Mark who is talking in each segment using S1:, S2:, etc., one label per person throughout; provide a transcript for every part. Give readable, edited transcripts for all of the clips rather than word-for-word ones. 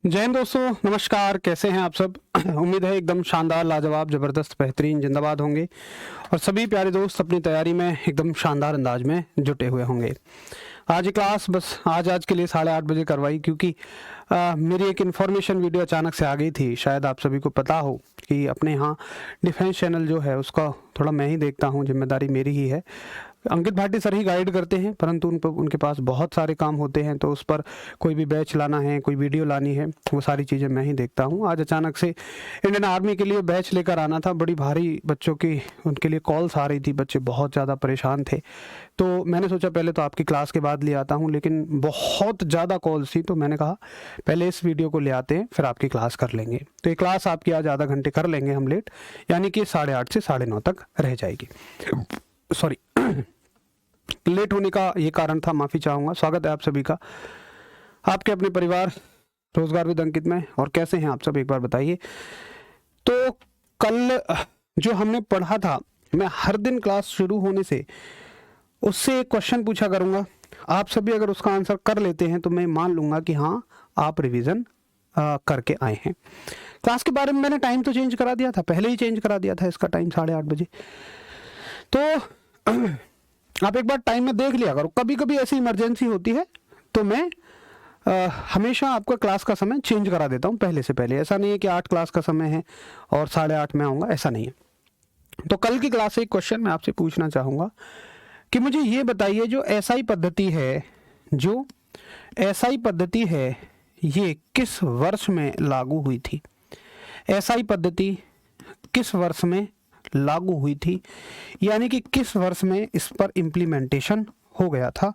S1: जय हिंद दोस्तों, नमस्कार। कैसे हैं आप सब? उम्मीद है एकदम शानदार, लाजवाब, ज़बरदस्त, बेहतरीन, जिंदाबाद होंगे और सभी प्यारे दोस्त अपनी तैयारी में एकदम शानदार अंदाज में जुटे हुए होंगे। आज की क्लास बस आज के लिए 8:30 बजे करवाई क्योंकि मेरी एक इन्फॉर्मेशन वीडियो अचानक से आ गई थी। शायद आप सभी को पता हो कि अपने यहाँ डिफेंस चैनल जो है उसका थोड़ा मैं ही देखता हूँ, जिम्मेदारी मेरी ही है। अंकित भाटी सर ही गाइड करते हैं, परंतु उनके पास बहुत सारे काम होते हैं, तो उस पर कोई भी बैच लाना है, कोई वीडियो लानी है, वो सारी चीज़ें मैं ही देखता हूँ। आज अचानक से इंडियन आर्मी के लिए बैच लेकर आना था, बड़ी भारी बच्चों की उनके लिए कॉल्स आ रही थी, बच्चे बहुत ज़्यादा परेशान थे। तो मैंने सोचा पहले तो आपकी क्लास के बाद ले आता हूँ, लेकिन बहुत ज़्यादा कॉल्स थी, तो मैंने कहा पहले इस वीडियो को ले आते हैं, फिर आपकी क्लास कर लेंगे। तो ये क्लास आपकी आज आधा घंटे कर लेंगे हम लेट, यानी कि 8:30 से 9:30 तक रह जाएगी। सॉरी, लेट होने का ये कारण था, माफ़ी चाहूँगा। स्वागत है आप सभी का आपके अपने परिवार रोजगार विद अंकित में। और कैसे हैं आप सब, एक बार बताइए। तो कल जो हमने पढ़ा था, मैं हर दिन क्लास शुरू होने से उससे एक क्वेश्चन पूछा करूँगा। आप सभी अगर उसका आंसर कर लेते हैं तो मैं मान लूँगा कि हाँ, आप रिवीजन करके आए हैं। क्लास के बारे में मैंने टाइम तो चेंज करा दिया था, पहले ही चेंज करा दिया था इसका टाइम 8:30 बजे। तो आप एक बार टाइम में देख लिया करो, कभी कभी ऐसी इमरजेंसी होती है तो मैं हमेशा आपका क्लास का समय चेंज करा देता हूँ पहले से पहले। ऐसा नहीं है कि 8 क्लास का समय है और 8:30 में आऊँगा, ऐसा नहीं है। तो कल की क्लास से एक क्वेश्चन मैं आपसे पूछना चाहूँगा कि मुझे ये बताइए, जो एसआई पद्धति है ये किस वर्ष में लागू हुई थी? एसआई पद्धति किस वर्ष में लागू हुई थी, यानी कि किस वर्ष में इस पर इम्प्लीमेंटेशन हो गया था?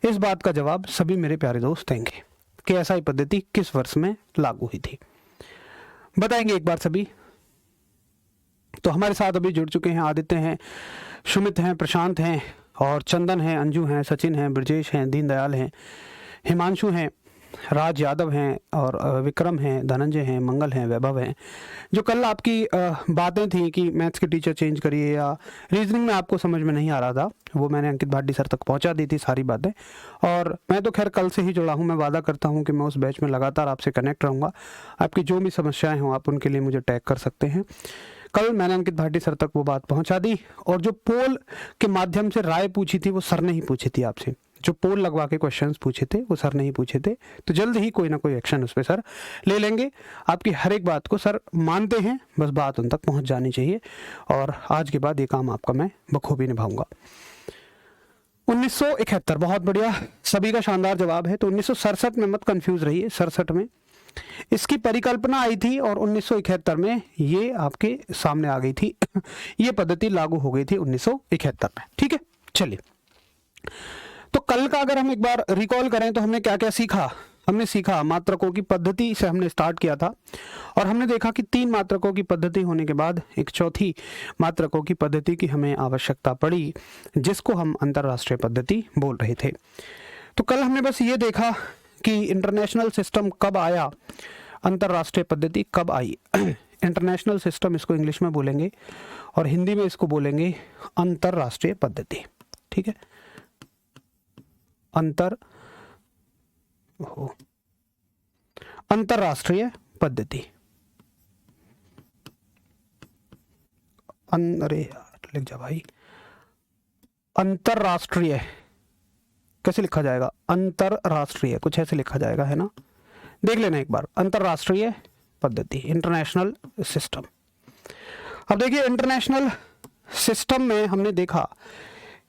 S1: इस बात का जवाब सभी मेरे प्यारे दोस्त देंगे कि एसआई पद्धति किस वर्ष में लागू हुई थी। बताएंगे एक बार सभी। तो हमारे साथ अभी जुड़ चुके हैं आदित्य हैं, सुमित हैं, प्रशांत हैं और चंदन हैं, अंजू हैं, सचिन हैं, ब्रजेश हैं, दीनदयाल हैं, हिमांशु हैं, राज यादव हैं और विक्रम हैं, धनंजय हैं, मंगल हैं, वैभव हैं। जो कल आपकी बातें थी कि मैथ्स के टीचर चेंज करिए या रीजनिंग में आपको समझ में नहीं आ रहा था, वो मैंने अंकित भाटी सर तक पहुंचा दी थी सारी बातें। और मैं तो खैर कल से ही जुड़ा हूं, मैं वादा करता हूं कि मैं उस बैच में लगातार आपसे कनेक्ट रहूँगा। आपकी जो भी समस्याएँ हों आप उनके लिए मुझे टैग कर सकते हैं। कल मैंने अंकित भाटी सर तक वो बात पहुँचा दी, और जो पोल के माध्यम से राय पूछी थी वो सर ने ही पूछी थी आपसे। जो पोल लगवा के क्वेश्चंस पूछे थे वो सर ने ही पूछे थे। तो जल्द ही कोई ना कोई एक्शन उस पर सर ले लेंगे। आपकी हर एक बात को सर मानते हैं, बस बात उन तक पहुंच जानी चाहिए। और आज के बाद ये काम आपका मैं बखूबी निभाऊंगा। 1971, बहुत बढ़िया, सभी का शानदार जवाब है। तो 1967 में मत कंफ्यूज रहिए, 67 में इसकी परिकल्पना आई थी और 1971 में ये आपके सामने आ गई थी। ये पद्धति लागू हो गई थी 1971 में। ठीक है, चलिए। तो कल का अगर हम एक बार रिकॉल करें तो हमने क्या क्या सीखा? हमने सीखा मात्रकों की पद्धति से हमने स्टार्ट किया था, और हमने देखा कि 3 मात्रकों की पद्धति होने के बाद एक चौथी मात्रकों की पद्धति की हमें आवश्यकता पड़ी, जिसको हम अंतरराष्ट्रीय पद्धति बोल रहे थे। तो कल हमने बस ये देखा कि इंटरनेशनल सिस्टम कब आया, अंतरराष्ट्रीय पद्धति कब आई। इंटरनेशनल सिस्टम इसको इंग्लिश में बोलेंगे और हिंदी में इसको बोलेंगे अंतरराष्ट्रीय पद्धति। ठीक है, अंतरराष्ट्रीय पद्धति। अरे यार, लिख जा भाई, अंतरराष्ट्रीय कैसे लिखा जाएगा? अंतरराष्ट्रीय कुछ ऐसे लिखा जाएगा, है ना? देख लेना एक बार, अंतरराष्ट्रीय पद्धति, इंटरनेशनल सिस्टम। अब देखिए, इंटरनेशनल सिस्टम में हमने देखा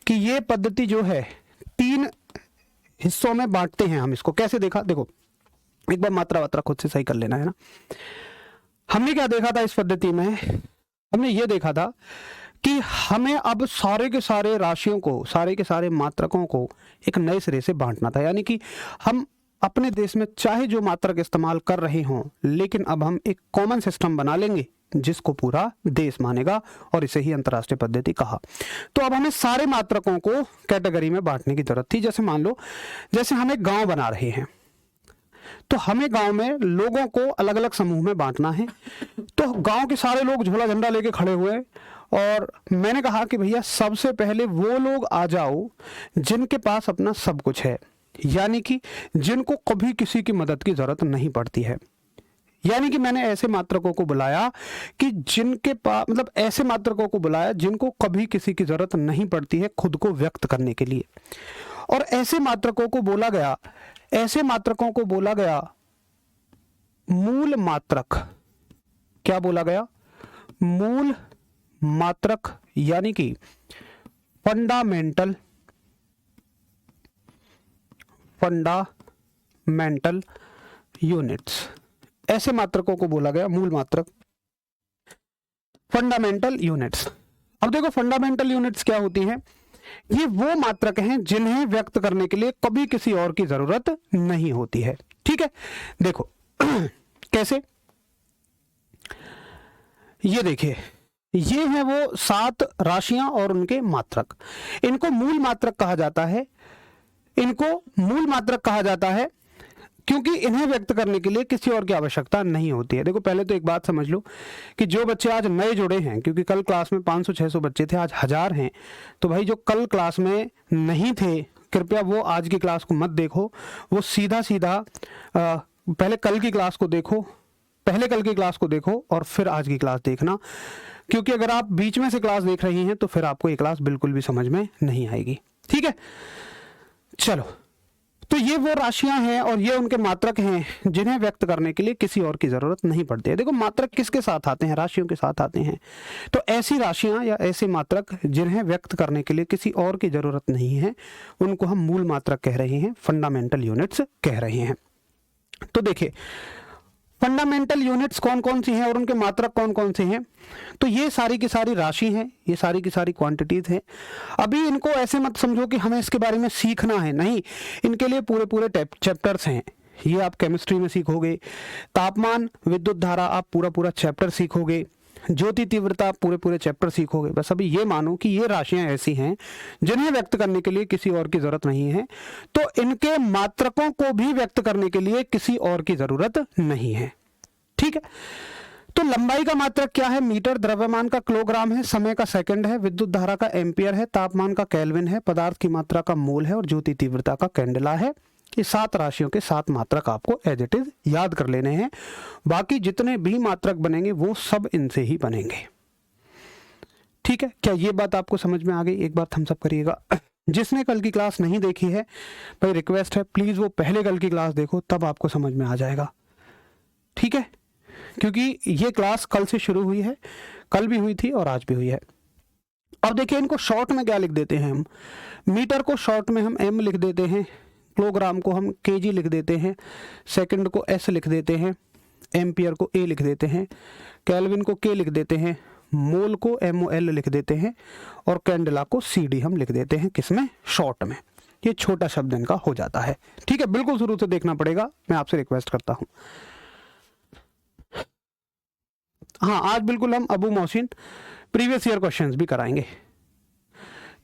S1: कि ये पद्धति जो है 3 हिस्सों में बांटते हैं हम इसको। कैसे देखा? देखो, एक बार मात्रा वात्रा खुद से सही कर लेना, है ना? हमने क्या देखा था इस पद्धति में? हमने ये देखा था कि हमें अब सारे के सारे राशियों को, सारे के सारे मात्रकों को एक नए सिरे से बांटना था। यानी कि हम अपने देश में चाहे जो मात्रक इस्तेमाल कर रहे हों, लेकिन अब हम एक कॉमन सिस्टम बना लेंगे जिसको पूरा देश मानेगा, और इसे ही अंतरराष्ट्रीय पद्धति कहा। तो अब हमें सारे मात्रकों को कैटेगरी में बांटने की जरूरत थी। जैसे मान लो, जैसे हम एक गांव बना रहे हैं, तो हमें गांव में लोगों को अलग अलग समूह में बांटना है। तो गांव के सारे लोग झोला झंडा लेके खड़े हुए, और मैंने कहा कि भैया सबसे पहले वो लोग आ जाओ जिनके पास अपना सब कुछ है, यानी कि जिनको कभी किसी की मदद की जरूरत नहीं पड़ती है। यानी कि मैंने ऐसे मात्रकों को बुलाया कि जिनके पास मतलब ऐसे मात्रकों को बुलाया जिनको कभी किसी की जरूरत नहीं पड़ती है खुद को व्यक्त करने के लिए। और ऐसे मात्रकों को बोला गया, ऐसे मात्रकों को बोला गया मूल मात्रक। क्या बोला गया? मूल मात्रक, यानी कि फंडामेंटल यूनिट्स। ऐसे मात्रकों को बोला गया मूल मात्रक, फंडामेंटल यूनिट्स। अब देखो फंडामेंटल यूनिट्स क्या होती हैं? ये वो मात्रक हैं जिन्हें व्यक्त करने के लिए कभी किसी और की जरूरत नहीं होती है। ठीक है, देखो कैसे, ये देखिए, ये है वो 7 राशियां और उनके मात्रक। इनको मूल मात्रक कहा जाता है, इनको मूल मात्रक कहा जाता है क्योंकि इन्हें व्यक्त करने के लिए किसी और की आवश्यकता नहीं होती है। देखो पहले तो एक बात समझ लो कि जो बच्चे आज नए जुड़े हैं, क्योंकि कल क्लास में 500-600 बच्चे थे, आज 1000 हैं, तो भाई जो कल क्लास में नहीं थे कृपया वो आज की क्लास को मत देखो, वो सीधा सीधा पहले कल की क्लास को देखो, पहले कल की क्लास को देखो और फिर आज की क्लास देखना, क्योंकि अगर आप बीच में से क्लास देख रही हैं तो फिर आपको ये क्लास बिल्कुल भी समझ में नहीं आएगी। ठीक है, चलो, तो ये वो राशियां हैं और ये उनके मात्रक हैं जिन्हें व्यक्त करने के लिए किसी और की जरूरत नहीं पड़ती है। देखो मात्रक किसके साथ आते हैं? राशियों के साथ आते हैं। तो ऐसी राशियां या ऐसे मात्रक जिन्हें व्यक्त करने के लिए किसी और की जरूरत नहीं है उनको हम मूल मात्रक कह रहे हैं, फंडामेंटल यूनिट्स कह रहे हैं। तो देखिए फंडामेंटल यूनिट्स कौन कौन सी हैं और उनके मात्रक कौन कौन से हैं? तो ये सारी की सारी राशि हैं, ये सारी की सारी क्वांटिटीज हैं। अभी इनको ऐसे मत समझो कि हमें इसके बारे में सीखना है, नहीं, इनके लिए पूरे पूरे चैप्टर्स हैं। ये आप केमिस्ट्री में सीखोगे, तापमान, विद्युत धारा आप पूरा पूरा चैप्टर सीखोगे, ज्योति तीव्रता पूरे पूरे चैप्टर सीखोगे। बस अभी ये मानो कि ये राशियां ऐसी हैं जिन्हें व्यक्त करने के लिए किसी और की जरूरत नहीं है, तो इनके मात्रकों को भी व्यक्त करने के लिए किसी और की जरूरत नहीं है। ठीक है, तो लंबाई का मात्रक क्या है? मीटर, द्रव्यमान का किलोग्राम है, समय का सेकंड है, विद्युत धारा का एम्पियर है, तापमान का केल्विन है, पदार्थ की मात्रा का मोल है और ज्योति तीव्रता का कैंडेला है। ये 7 राशियों के 7 मात्रक आपको एज इट इज याद कर लेने हैं। बाकी जितने भी मात्रक बनेंगे वो सब इनसे ही बनेंगे। ठीक है, क्या ये बात आपको समझ में आ गई? एक बार थम्स अप करिएगा। जिसने कल की क्लास नहीं देखी है भाई रिक्वेस्ट है प्लीज वो पहले कल की क्लास देखो, तब आपको समझ में आ जाएगा। ठीक है, क्योंकि ये क्लास कल से शुरू हुई है, कल भी हुई थी और आज भी हुई है। अब देखिए इनको शॉर्ट में क्या लिख देते हैं हम? मीटर को शॉर्ट में हम एम लिख देते हैं, किलोग्राम को हम केजी लिख देते हैं, सेकंड को एस लिख देते हैं, एम्पियर को ए लिख देते हैं, केल्विन को के लिख देते हैं, मोल को MOL लिख देते हैं और कैंडेला को CD हम लिख देते हैं। किसमें? शॉर्ट में। ये छोटा शब्द इनका हो जाता है। ठीक है, बिल्कुल शुरू से देखना पड़ेगा, मैं आपसे रिक्वेस्ट करता हूं। हाँ, आज बिल्कुल हम Abu Mohsin previous year questions भी कराएंगे।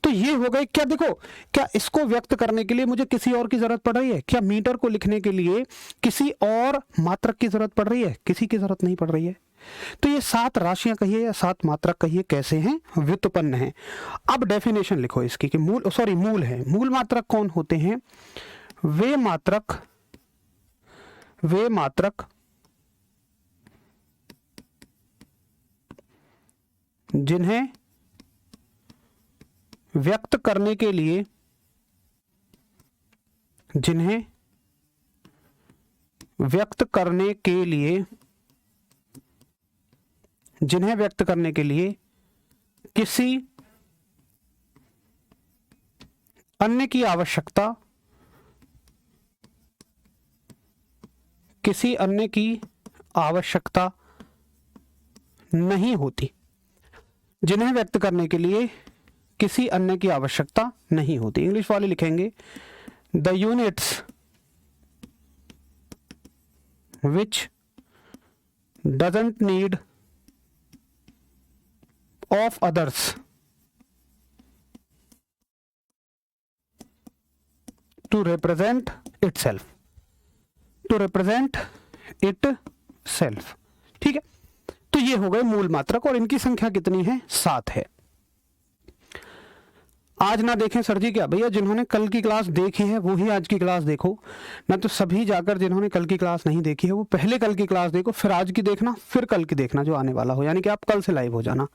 S1: तो ये हो गए। क्या देखो, क्या इसको व्यक्त करने के लिए मुझे किसी और की जरूरत पड़ रही है? क्या मीटर को लिखने के लिए किसी और मात्रक की जरूरत पड़ रही है? किसी की जरूरत नहीं पड़ रही है। तो ये 7 राशियां कहिए या 7 मात्रक कहिए, कैसे हैं? व्युत्पन्न हैं। अब डेफिनेशन लिखो इसकी कि मूल है। मूल मात्रक कौन होते हैं? वे मात्रक जिन्हें व्यक्त करने के लिए किसी अन्य की आवश्यकता नहीं होती। जिन्हें व्यक्त करने के लिए किसी अन्य की आवश्यकता नहीं होती। इंग्लिश वाले लिखेंगे the units which doesn't need of others to represent itself. ठीक है, तो ये हो गए मूल मात्रक और इनकी संख्या कितनी है? 7 है। आज ना देखें सर जी क्या? भैया जिन्होंने कल की क्लास देखी है वो ही आज की क्लास देखो, ना तो सभी जाकर जिन्होंने कल की क्लास नहीं देखी है वो पहले कल की क्लास देखो, फिर आज की देखना, फिर कल की देखना जो आने वाला हो, यानी कि आप कल से लाइव हो जाना।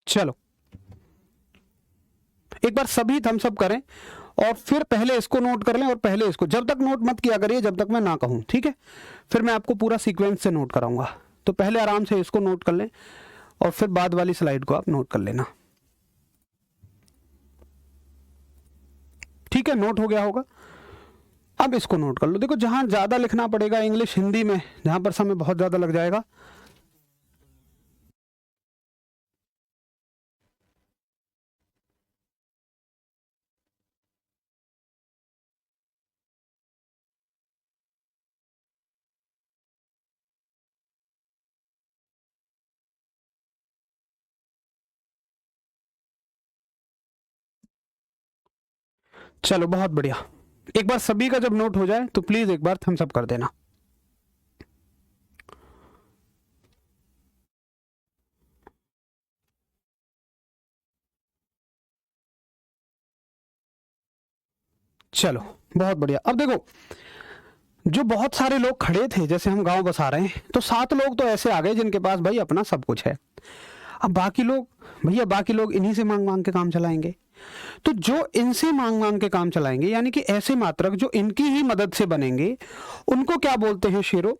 S1: चलो एक बार सभी थम्स अप करें और फिर पहले इसको नोट कर लें और पहले इसको, जब तक नोट मत किया करिए जब तक मैं ना कहूं, ठीक है? फिर मैं आपको पूरा सीक्वेंस से नोट कराऊंगा, तो पहले आराम से इसको नोट कर लें और फिर बाद वाली स्लाइड को आप नोट कर लेना, ठीक है? नोट हो गया होगा। अब इसको नोट कर लो। देखो जहां ज्यादा लिखना पड़ेगा इंग्लिश हिंदी में, जहां पर समय बहुत ज्यादा लग जाएगा, चलो बहुत बढ़िया। एक बार सभी का जब नोट हो जाए तो प्लीज एक बार थम्स अप कर देना। चलो बहुत बढ़िया। अब देखो जो बहुत सारे लोग खड़े थे, जैसे हम गांव बसा रहे हैं, तो 7 लोग तो ऐसे आ गए जिनके पास भाई अपना सब कुछ है। अब बाकी लोग, भैया बाकी लोग इन्हीं से मांग मांग के काम चलाएंगे। तो जो इनसे मांग मांग के काम चलाएंगे, यानी कि ऐसे मात्रक जो इनकी ही मदद से बनेंगे, उनको क्या बोलते हैं शेरो?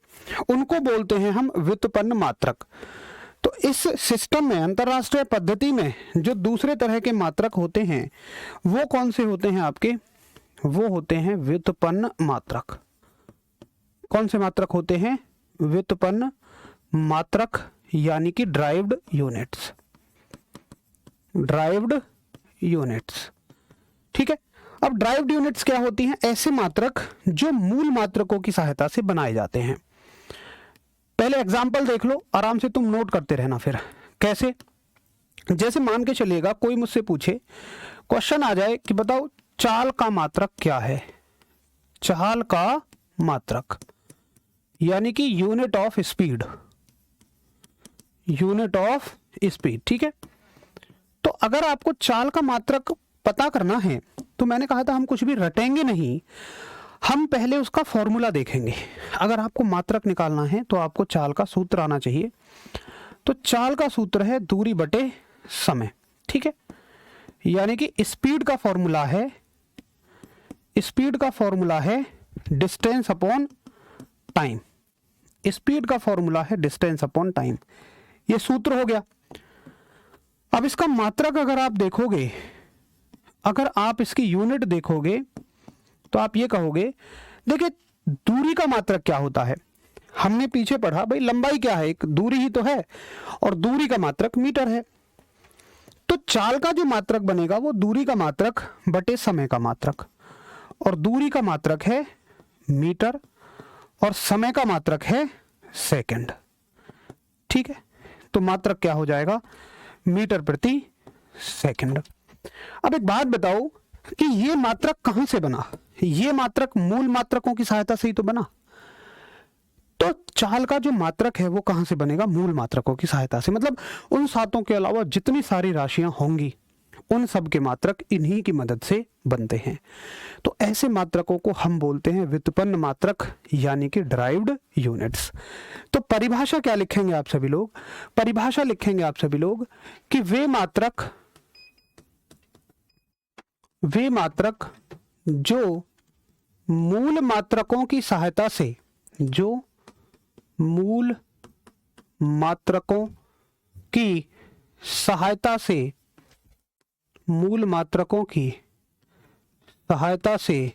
S1: उनको बोलते हैं हम व्युत्पन्न मात्रक। तो इस सिस्टम में, अंतरराष्ट्रीय पद्धति में, जो दूसरे तरह के मात्रक होते हैं वो कौन से होते हैं आपके? वो होते हैं व्युत्पन्न मात्रक। कौन से मात्रक होते हैं? व्युत्पन्न मात्रक, यानी कि ड्राइव्ड यूनिट्स। ड्राइव्ड यूनिट्स, ठीक है? अब ड्राइव्ड यूनिट्स क्या होती हैं? ऐसे मात्रक जो मूल मात्रकों की सहायता से बनाए जाते हैं। पहले एग्जाम्पल देख लो, आराम से तुम नोट करते रहना। फिर कैसे? जैसे मान के चलिएगा कोई मुझसे पूछे, क्वेश्चन आ जाए कि बताओ चाल का मात्रक क्या है? चाल का मात्रक यानी कि unit of speed, unit of speed, ठीक है? तो अगर आपको चाल का मात्रक पता करना है तो मैंने कहा था हम कुछ भी रटेंगे नहीं, हम पहले उसका फॉर्मूला देखेंगे। अगर आपको मात्रक निकालना है तो आपको चाल का सूत्र आना चाहिए। तो चाल का सूत्र है दूरी बटे समय, ठीक है? यानी कि स्पीड का फॉर्मूला है, स्पीड का फॉर्मूला है डिस्टेंस अपॉन टाइम। स्पीड का फॉर्मूला है डिस्टेंस अपॉन टाइम, ये सूत्र हो गया। अब इसका मात्रक अगर आप देखोगे, अगर आप इसकी यूनिट देखोगे तो आप ये कहोगे, देखिए दूरी का मात्रक क्या होता है? हमने पीछे पढ़ा भाई लंबाई क्या है, एक दूरी ही तो है, और दूरी का मात्रक मीटर है। तो चाल का जो मात्रक बनेगा वो दूरी का मात्रक बटे समय का मात्रक, और दूरी का मात्रक है मीटर और समय का मात्रक है सेकंड, ठीक है? तो मात्रक क्या हो जाएगा? मीटर प्रति सेकंड। अब एक बात बताओ कि ये मात्रक कहां से बना? ये मात्रक मूल मात्रकों की सहायता से ही तो बना। तो चाल का जो मात्रक है वो कहां से बनेगा? मूल मात्रकों की सहायता से। मतलब उन सातों के अलावा जितनी सारी राशियां होंगी उन सब के मात्रक इन्हीं की मदद से बनते हैं। तो ऐसे मात्रकों को हम बोलते हैं व्युत्पन्न मात्रक, यानी कि ड्राइव्ड यूनिट्स। तो परिभाषा क्या लिखेंगे आप सभी लोग? परिभाषा लिखेंगे आप सभी लोग कि वे मात्रक जो मूल मात्रकों की सहायता से, जो मूल मात्रकों की सहायता से, मूल मात्रकों की सहायता से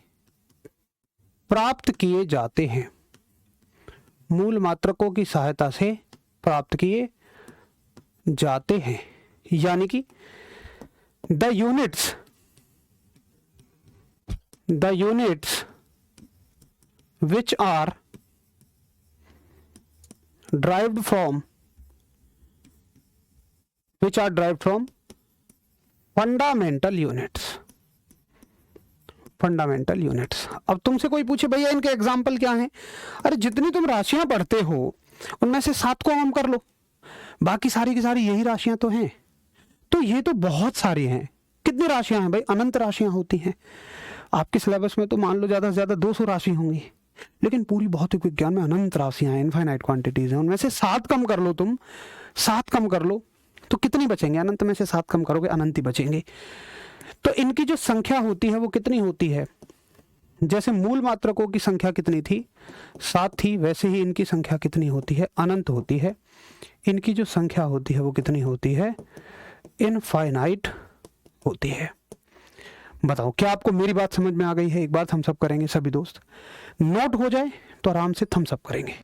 S1: प्राप्त किए जाते हैं, मूल मात्रकों की सहायता से प्राप्त किए जाते हैं, यानी कि the units which are derived from fundamental units. अब तुमसे कोई पूछे भैया इनके एग्जाम्पल क्या हैं, अरे जितनी तुम राशियां पढ़ते हो उनमें से 7 को हम कर लो, बाकी सारी की सारी यही राशियां तो हैं। तो ये तो बहुत सारी हैं। कितनी राशियां हैं भाई? अनंत राशियां होती हैं। आपके सिलेबस में तो मान लो ज़्यादा से ज़्यादा 200 राशि होंगी, लेकिन पूरी भौतिक विज्ञान में अनंत राशियां हैं, इनफाइनाइट क्वांटिटीज हैं। उनमें से 7 कम कर लो, तुम 7 कम कर लो तो कितनी बचेंगे? अनंत में से 7 कम करोगे, अनंत ही बचेंगे। तो इनकी जो संख्या होती है वो कितनी होती है? जैसे मूल मात्रकों की संख्या कितनी थी? 7 थी, वैसे ही इनकी संख्या कितनी होती है? अनंत होती है। इनकी जो संख्या होती है वो कितनी होती है? इनफाइनाइट होती है। बताओ क्या आपको मेरी बात समझ में आ गई है? एक बात हम सब करेंगे, सभी दोस्त नोट हो जाए तो आराम से थम्स अप करेंगे।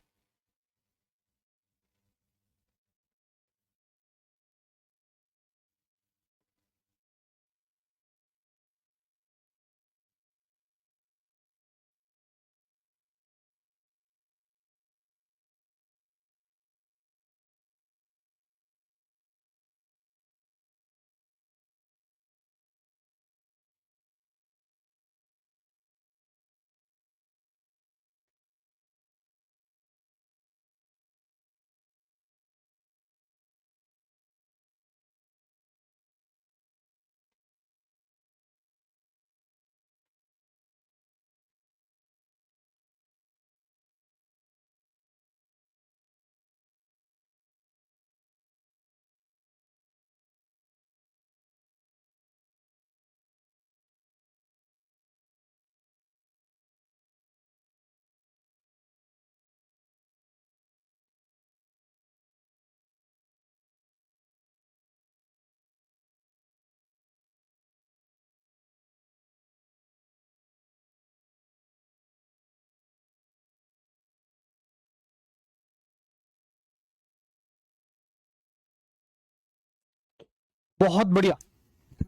S1: बहुत बढ़िया,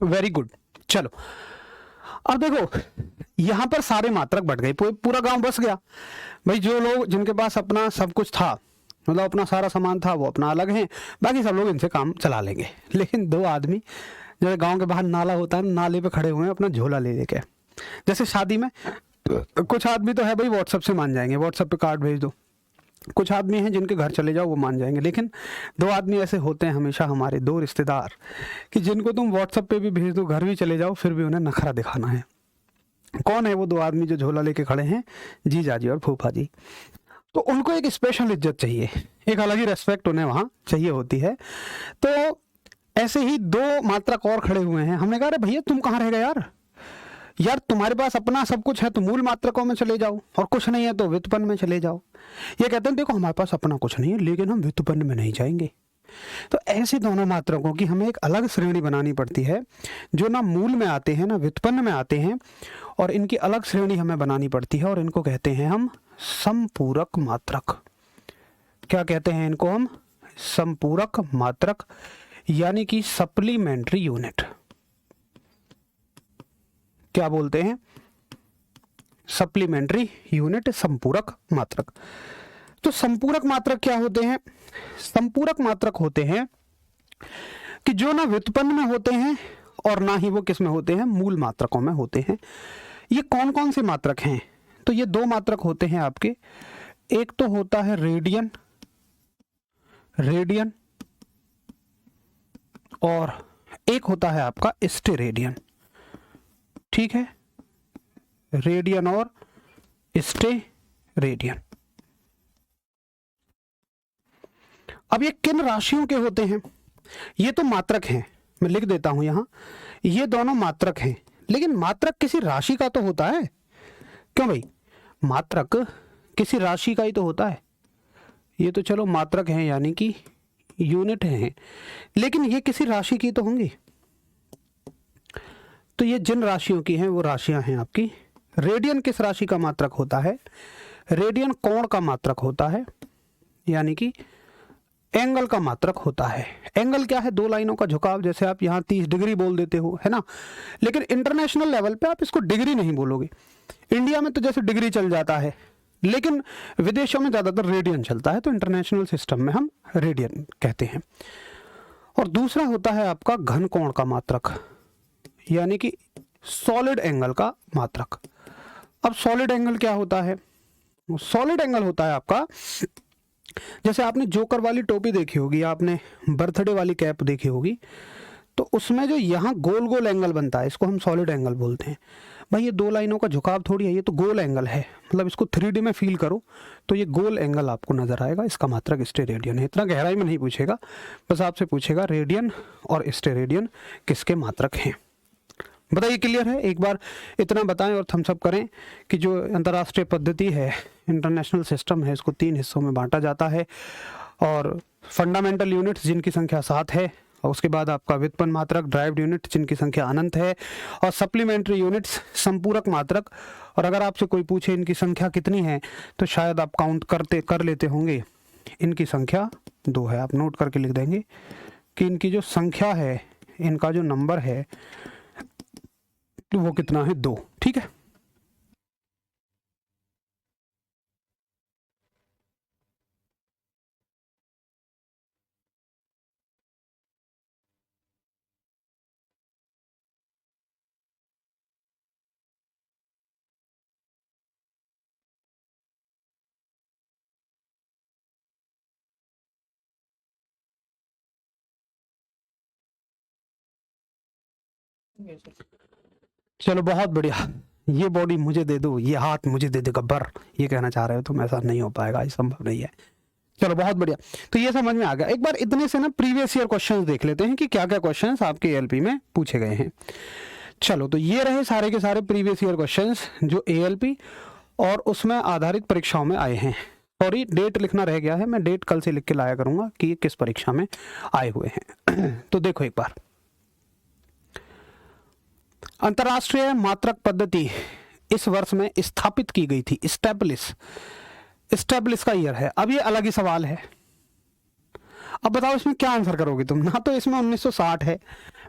S1: वेरी गुड। चलो अब देखो, यहां पर सारे मात्रक बढ़ गए, पूरा गांव बस गया भाई। जो लोग जिनके पास अपना सब कुछ था, मतलब अपना सारा सामान था, वो अपना अलग है, बाकी सब लोग इनसे काम चला लेंगे। लेकिन 2 आदमी जैसे गांव के बाहर नाला होता है, नाले पे खड़े हुए हैं अपना झोला ले लेके। जैसे शादी में कुछ आदमी तो है भाई व्हाट्सएप से मान जाएंगे, व्हाट्सएप पे कार्ड भेज दो। कुछ आदमी हैं जिनके घर चले जाओ वो मान जाएंगे। लेकिन 2 आदमी ऐसे होते हैं हमेशा, हमारे 2 रिश्तेदार, कि जिनको तुम व्हाट्सएप पे भी भेज दो, घर भी चले जाओ, फिर भी उन्हें नखरा दिखाना है। कौन है वो 2 आदमी जो झोला लेके खड़े हैं? जीजा जी और फूफा जी। तो उनको एक स्पेशल इज्जत चाहिए, एक अलग ही रेस्पेक्ट उन्हें वहां चाहिए होती है। तो ऐसे ही 2 मात्रक और खड़े हुए हैं। हमने कहा अरे भैया तुम कहाँ रह गए यार तुम्हारे पास अपना सब कुछ है तो मूल मात्रकों में चले जाओ, और कुछ नहीं है तो व्युत्पन्न में चले जाओ। ये कहते हैं देखो हमारे पास अपना कुछ नहीं है, लेकिन हम व्युत्पन्न में नहीं जाएंगे। तो ऐसे दोनों मात्रकों की हमें एक अलग श्रेणी बनानी पड़ती है, जो ना मूल में आते हैं ना व्युत्पन्न में आते हैं, और इनकी अलग श्रेणी हमें बनानी पड़ती है, और इनको कहते हैं हम संपूरक मात्रक। क्या कहते हैं इनको हम? संपूरक मात्रक, यानी कि सप्लीमेंट्री यूनिट। क्या बोलते हैं? सप्लीमेंट्री यूनिट, संपूरक मात्रक। तो संपूरक मात्रक क्या होते हैं? संपूरक मात्रक होते हैं कि जो ना व्युत्पन्न में होते हैं और ना ही वो किस में होते हैं? मूल मात्रकों में होते हैं। ये कौन कौन से मात्रक हैं? तो ये 2 मात्रक होते हैं आपके। एक तो होता है रेडियन, और एक होता है आपका स्टेरेडियन। ठीक है, रेडियन और स्टेरेडियन। अब ये किन राशियों के होते हैं? ये तो मात्रक हैं, मैं लिख देता हूं यहां, ये दोनों मात्रक हैं। लेकिन मात्रक किसी राशि का तो होता है, क्यों भाई? मात्रक किसी राशि का ही तो होता है। ये तो चलो मात्रक हैं, यानी कि यूनिट हैं, लेकिन ये किसी राशि की तो होंगी। तो ये जिन राशियों की हैं वो राशियां हैं आपकी। रेडियन किस राशि का मात्रक होता है? रेडियन कोण का मात्रक होता है, यानी कि एंगल का मात्रक होता है। एंगल क्या है? 2 लाइनों का झुकाव। जैसे आप यहाँ 30 डिग्री बोल देते हो, है ना, लेकिन इंटरनेशनल लेवल पे आप इसको डिग्री नहीं बोलोगे। इंडिया में तो जैसे डिग्री चल जाता है, लेकिन विदेशों में ज़्यादातर रेडियन चलता है, तो इंटरनेशनल सिस्टम में हम रेडियन कहते हैं। और दूसरा होता है आपका घन कोण का मात्रक, यानी कि सॉलिड एंगल का मात्रक। अब सॉलिड एंगल क्या होता है? सॉलिड एंगल होता है आपका, जैसे आपने जोकर वाली टोपी देखी होगी, आपने बर्थडे वाली कैप देखी होगी, तो उसमें जो यहाँ गोल गोल एंगल बनता है, इसको हम सॉलिड एंगल बोलते हैं। भाई ये दो लाइनों का झुकाव थोड़ी है, ये तो गोल एंगल है। मतलब इसको 3D में फील करो तो ये गोल एंगल आपको नजर आएगा, इसका मात्रक स्टेरेडियन है। इतना गहराई में नहीं पूछेगा, बस आपसे पूछेगा रेडियन और स्टेरेडियन किसके मात्रक हैं। बताइए, क्लियर है? एक बार इतना बताएं और थम्स अप करें कि जो अंतर्राष्ट्रीय पद्धति है, इंटरनेशनल सिस्टम है, इसको 3 हिस्सों में बांटा जाता है। और फंडामेंटल यूनिट्स जिनकी संख्या 7 है, और उसके बाद आपका व्युत्पन्न मात्रक ड्राइव्ड यूनिट जिनकी संख्या अनंत है, और सप्लीमेंट्री यूनिट्स संपूरक मात्रक। और अगर आपसे कोई पूछे इनकी संख्या कितनी है, तो शायद आप काउंट कर लेते होंगे, इनकी संख्या 2 है। आप नोट करके लिख देंगे कि इनकी जो संख्या है, इनका जो नंबर है वो कितना है, 2। ठीक है, चलो बहुत बढ़िया। ये बॉडी मुझे दे दो, ये हाथ मुझे दे दे गब्बर, ये कहना चाह रहे हो तुम, ऐसा नहीं हो पाएगा, ये संभव नहीं है। चलो बहुत बढ़िया, तो ये समझ में आ गया। एक बार इतने से ना प्रीवियस ईयर क्वेश्चंस देख लेते हैं कि क्या क्या क्वेश्चंस आपके एएलपी में पूछे गए हैं। चलो, तो ये रहे सारे के सारे प्रीवियस ईयर क्वेश्चंस जो एएलपी और उसमें आधारित परीक्षाओं में आए हैं। सॉरी, डेट लिखना रह गया है, मैं डेट कल से लिख के लाया करूंगा कि ये किस परीक्षा में आए हुए हैं। तो देखो एक बार, अंतर्राष्ट्रीय मात्रक पद्धति इस वर्ष में स्थापित की गई थी, स्टैब्लिश का ईयर है। अब ये अलग ही सवाल है। अब बताओ इसमें क्या आंसर करोगे तुम? ना तो इसमें 1960 है,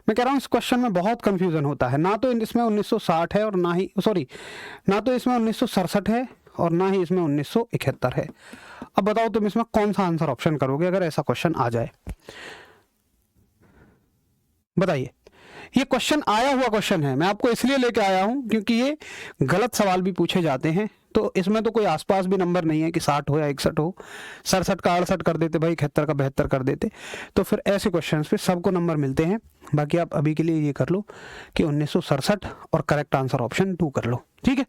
S1: मैं कह रहा हूँ इस क्वेश्चन में बहुत कंफ्यूजन होता है। ना तो इसमें 1960 है और ना ही ना तो इसमें 1967 है और ना ही इसमें 1971 है। अब बताओ तुम इसमें कौन सा आंसर ऑप्शन करोगे अगर ऐसा क्वेश्चन आ जाए? बताइए। ये क्वेश्चन आया हुआ क्वेश्चन है, मैं आपको इसलिए लेके आया हूं क्योंकि ये गलत सवाल भी पूछे जाते हैं। तो इसमें तो कोई आसपास भी नंबर नहीं है कि 60 हो या 61 हो, 67 का 68 कर देते भाई, 71 का 72 कर देते, तो फिर ऐसे क्वेश्चंस पे सबको नंबर मिलते हैं। बाकी आप अभी के लिए ये कर लो कि 1967 और करेक्ट आंसर ऑप्शन 2 कर लो। ठीक है,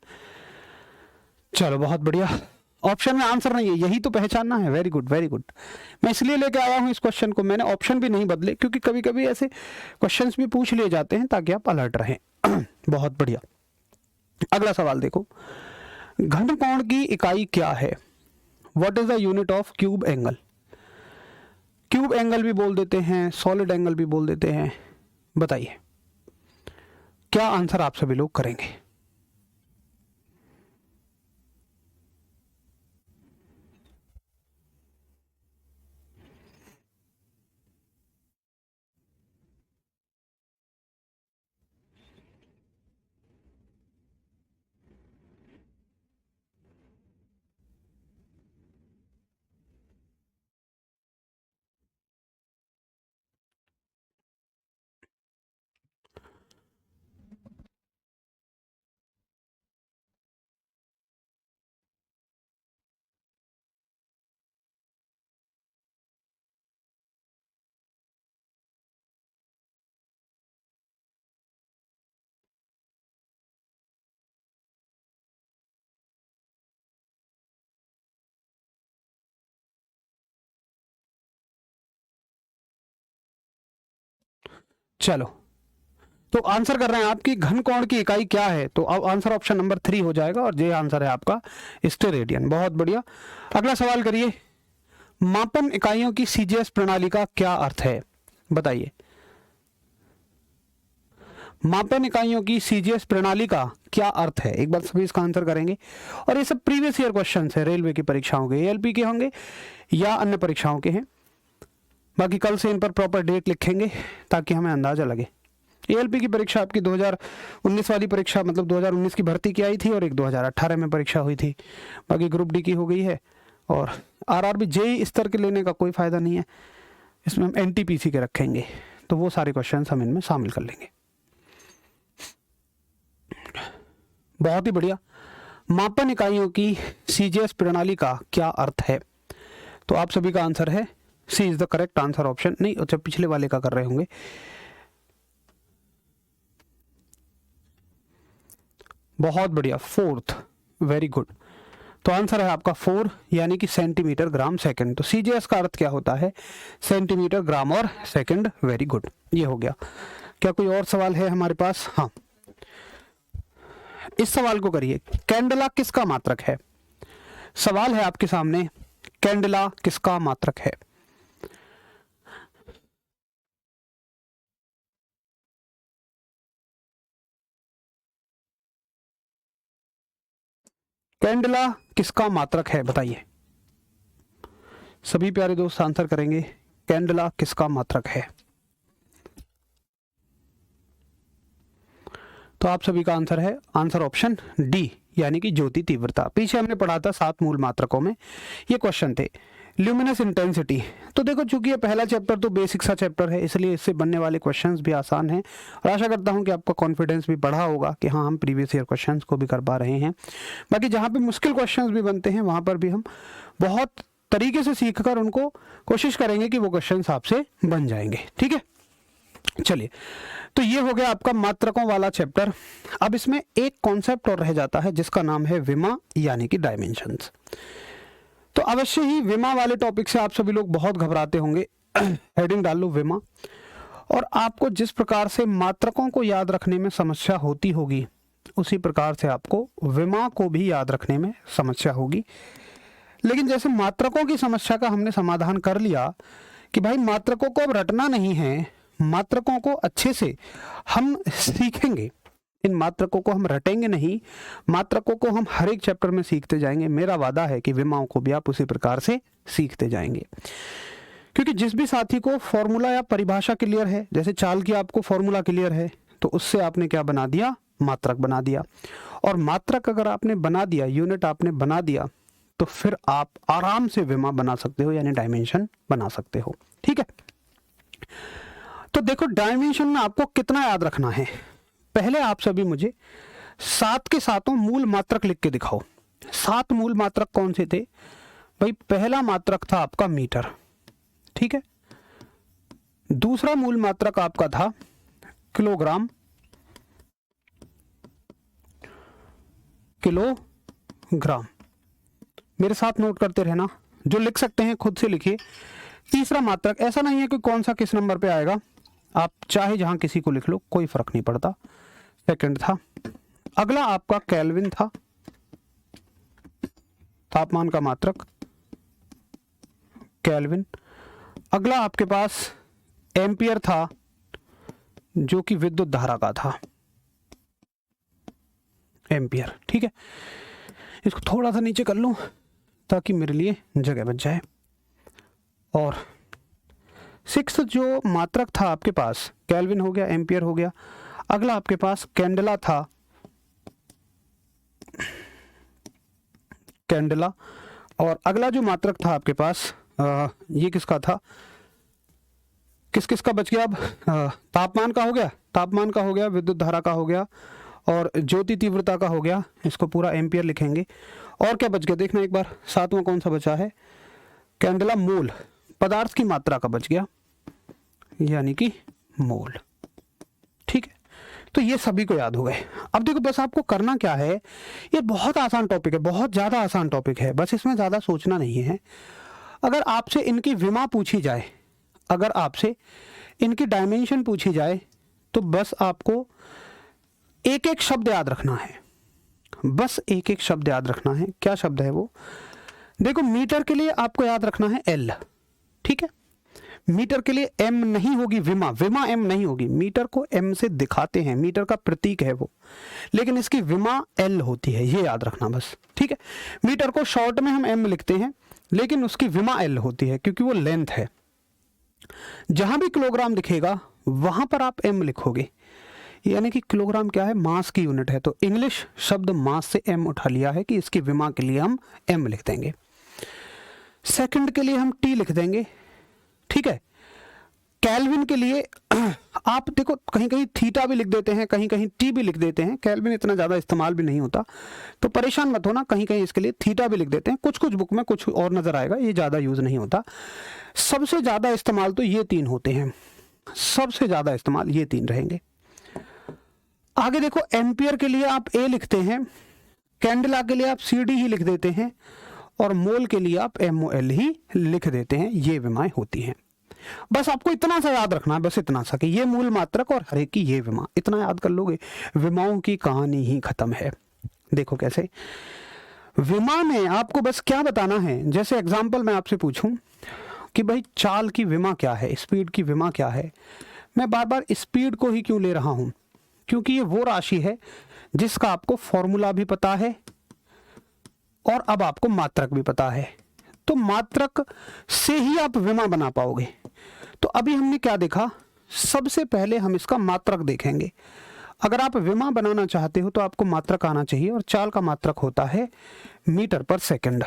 S1: चलो बहुत बढ़िया। ऑप्शन में आंसर नहीं है, यही तो पहचानना है। Very good, very good. मैं इसलिए लेके आया हूं इस क्वेश्चन को, मैंने ऑप्शन भी नहीं बदले क्योंकि कभी कभी ऐसे क्वेश्चंस भी पूछ लिए जाते हैं ताकि आप अलर्ट रहें। बहुत बढ़िया। अगला सवाल देखो, घन कोण की इकाई क्या है? What is the unit of cube angle? Cube angle भी बोल देते हैं, सॉलिड एंगल भी बोल देते हैं। बताइए क्या आंसर आप सभी लोग करेंगे? चलो, तो आंसर कर रहे हैं आपकी घन कोण की इकाई क्या है, तो अब आंसर ऑप्शन नंबर 3 हो जाएगा और ये आंसर है आपका स्टेरेडियन। बहुत बढ़िया। अगला सवाल करिए, मापन इकाइयों की सीजीएस प्रणाली का क्या अर्थ है? बताइए। मापन इकाइयों की सीजीएस प्रणाली का क्या अर्थ है? एक बार सभी इसका आंसर करेंगे। और ये सब प्रीवियस ईयर क्वेश्चन है, रेलवे की परीक्षाओं के, एएलपी के होंगे या अन्य परीक्षाओं के हैं। बाकी कल से इन पर प्रॉपर डेट लिखेंगे ताकि हमें अंदाजा लगे। एएलपी की परीक्षा आपकी 2019 वाली परीक्षा, मतलब 2019 की भर्ती की आई थी, और एक 2018 में परीक्षा हुई थी। बाकी ग्रुप डी की हो गई है। और आरआरबी जेई स्तर के लेने का कोई फ़ायदा नहीं है, इसमें हम एनटीपीसी के रखेंगे, तो वो सारे क्वेश्चन हम इनमें शामिल कर लेंगे। बहुत ही बढ़िया। मापन इकाइयों की सीजीएस प्रणाली का क्या अर्थ है? तो आप सभी का आंसर है C is the correct answer option. नहीं, अच्छा पिछले वाले का कर रहे होंगे। बहुत बढ़िया, फोर्थ, वेरी गुड। तो आंसर है आपका 4 यानी कि सेंटीमीटर ग्राम सेकंड। तो सीजीएस का अर्थ क्या होता है? सेंटीमीटर ग्राम और सेकंड। वेरी गुड, ये हो गया। क्या कोई और सवाल है हमारे पास? हाँ, इस सवाल को करिए, कैंडला किसका मात्रक है? सवाल है आपके सामने, कैंडला किसका मात्रक है? कैंडला किसका मात्रक है, बताइए। सभी प्यारे दोस्त आंसर करेंगे, कैंडला किसका मात्रक है? तो आप सभी का आंसर है आंसर ऑप्शन डी, यानी कि ज्योति तीव्रता। पीछे हमने पढ़ा था 7 मूल मात्रकों में ये क्वेश्चन थे। ल्यूमिनस इंटेंसिटी, तो देखो चूंकि ये पहला चैप्टर तो बेसिक सा चैप्टर है, इसलिए इससे बनने वाले क्वेश्चंस भी आसान हैं, और आशा करता हूं कि आपका कॉन्फिडेंस भी बढ़ा होगा कि हाँ हम प्रीवियस ईयर क्वेश्चंस को भी कर पा रहे हैं। बाकी जहाँ पे मुश्किल क्वेश्चंस भी बनते हैं वहाँ पर भी हम बहुत तरीके से सीख कर उनको कोशिश करेंगे कि वो क्वेश्चंस आपसे बन जाएंगे। ठीक है, चलिए, तो ये हो गया आपका मात्रकों वाला चैप्टर। अब इसमें एक कॉन्सेप्ट और रह जाता है जिसका नाम है विमा, यानी कि डायमेंशंस। तो अवश्य ही विमा वाले टॉपिक से आप सभी लोग बहुत घबराते होंगे। हेडिंग डाल लो विमा, और आपको जिस प्रकार से मात्रकों को याद रखने में समस्या होती होगी उसी प्रकार से आपको विमा को भी याद रखने में समस्या होगी। लेकिन जैसे मात्रकों की समस्या का हमने समाधान कर लिया कि भाई मात्रकों को अब रटना नहीं है, मात्रकों को अच्छे से हम सीखेंगे, इन मात्रकों को हम रटेंगे नहीं, मात्रकों को हम हर एक चैप्टर में सीखते जाएंगे। मेरा वादा है कि विमाओं को भी आप उसी प्रकार से सीखते जाएंगे, क्योंकि जिस भी साथी को फॉर्मूला या परिभाषा क्लियर है, जैसे चाल की आपको फॉर्मूला क्लियर है, तो उससे आपने क्या बना दिया? मात्रक बना दिया। और मात्रक अगर आपने बना दिया, यूनिट आपने बना दिया, तो फिर आप आराम से विमा बना सकते हो, यानी डायमेंशन बना सकते हो। ठीक है, तो देखो डायमेंशन में आपको कितना याद रखना है। पहले आप सभी मुझे 7 के 7 मूल मात्रक लिख के दिखाओ। 7 मूल मात्रक कौन से थे भाई? पहला मात्रक था आपका मीटर, ठीक है। दूसरा मूल मात्रक आपका था किलोग्राम, किलोग्राम। मेरे साथ नोट करते रहना, जो लिख सकते हैं खुद से लिखिए। तीसरा मात्रक, ऐसा नहीं है कि कौन सा किस नंबर पे आएगा, आप चाहे जहां किसी को लिख लो, कोई फर्क नहीं पड़ता। सेकंड था। अगला आपका केल्विन था, तापमान का मात्रक केल्विन। अगला आपके पास एम्पियर था, जो कि विद्युत धारा का था, एम्पियर। ठीक है, इसको थोड़ा सा नीचे कर लूं ताकि मेरे लिए जगह बच जाए। और 6 जो मात्रक था आपके पास, केल्विन हो गया, एम्पियर हो गया। अगला आपके पास कैंडला था, कैंडला। और अगला जो मात्रक था आपके पास, ये किसका था? किस किस का बच गया अब? तापमान का हो गया, तापमान का हो गया, विद्युत धारा का हो गया, और ज्योति तीव्रता का हो गया। इसको पूरा एम्पियर लिखेंगे। और क्या बच गया देखना एक बार, 7वां कौन सा बचा है? कैंडला मोल, पदार्थ की मात्रा का बच गया, यानी कि मोल। ठीक है, तो ये सभी को याद हो गए। अब देखो बस आपको करना क्या है, ये बहुत आसान टॉपिक है, बहुत ज़्यादा आसान टॉपिक है, बस इसमें ज़्यादा सोचना नहीं है। अगर आपसे इनकी विमा पूछी जाए, अगर आपसे इनकी डायमेंशन पूछी जाए, तो बस आपको एक एक शब्द याद रखना है, बस एक एक शब्द याद रखना है। क्या शब्द है वो? देखो मीटर के लिए आपको याद रखना है एल, ठीक है। मीटर के लिए एम नहीं होगी, विमा, विमा एम नहीं होगी। मीटर को एम से दिखाते हैं, मीटर का प्रतीक है वो, लेकिन इसकी विमा एल होती है, ये याद रखना बस, ठीक है। मीटर को शॉर्ट में हम एम लिखते हैं, लेकिन उसकी विमा एल होती है, क्योंकि वो लेंथ है। जहां भी किलोग्राम दिखेगा वहां पर आप एम लिखोगे, यानी कि किलोग्राम क्या है, मास की यूनिट है, तो इंग्लिश शब्द मास से एम उठा लिया है कि इसकी विमा के लिए हम एम लिख देंगे, सेकंड के लिए हम टी लिख देंगे, ठीक है। केल्विन के लिए आप देखो कहीं कहीं थीटा भी लिख देते हैं, कहीं कहीं टी भी लिख देते हैं, केल्विन इतना ज़्यादा इस्तेमाल भी नहीं होता, तो परेशान मत होना, कहीं कहीं इसके लिए थीटा भी लिख देते हैं, कुछ कुछ बुक में कुछ और नज़र आएगा, ये ज़्यादा यूज़ नहीं होता। सबसे ज़्यादा इस्तेमाल तो ये 3 होते हैं, सबसे ज़्यादा इस्तेमाल ये 3 रहेंगे। आगे देखो एम्पियर के लिए आप ए लिखते हैं, कैंडला के लिए आप सी डी ही लिख देते हैं, और मोल के लिए आप MOL ही लिख देते हैं। ये विमाएं होती हैं। बस आपको इतना सा याद रखना है, बस इतना सा कि ये मूल मात्रक और हर एक की ये विमा, इतना याद कर लोगे, विमाओं की कहानी ही खत्म है। देखो कैसे विमा में आपको बस क्या बताना है, जैसे एग्जाम्पल मैं आपसे पूछूं कि भाई चाल की विमा क्या है, स्पीड की विमा क्या है, मैं बार बार स्पीड को ही क्यों ले रहा हूं, क्योंकि ये वो राशि है जिसका आपको फॉर्मूला भी पता है और अब आपको मात्रक भी पता है, तो मात्रक से ही आप विमा बना पाओगे। तो अभी हमने क्या देखा, सबसे पहले हम इसका मात्रक देखेंगे। अगर आप विमा बनाना चाहते हो तो आपको मात्रक आना चाहिए, और चाल का मात्रक होता है मीटर पर सेकंड।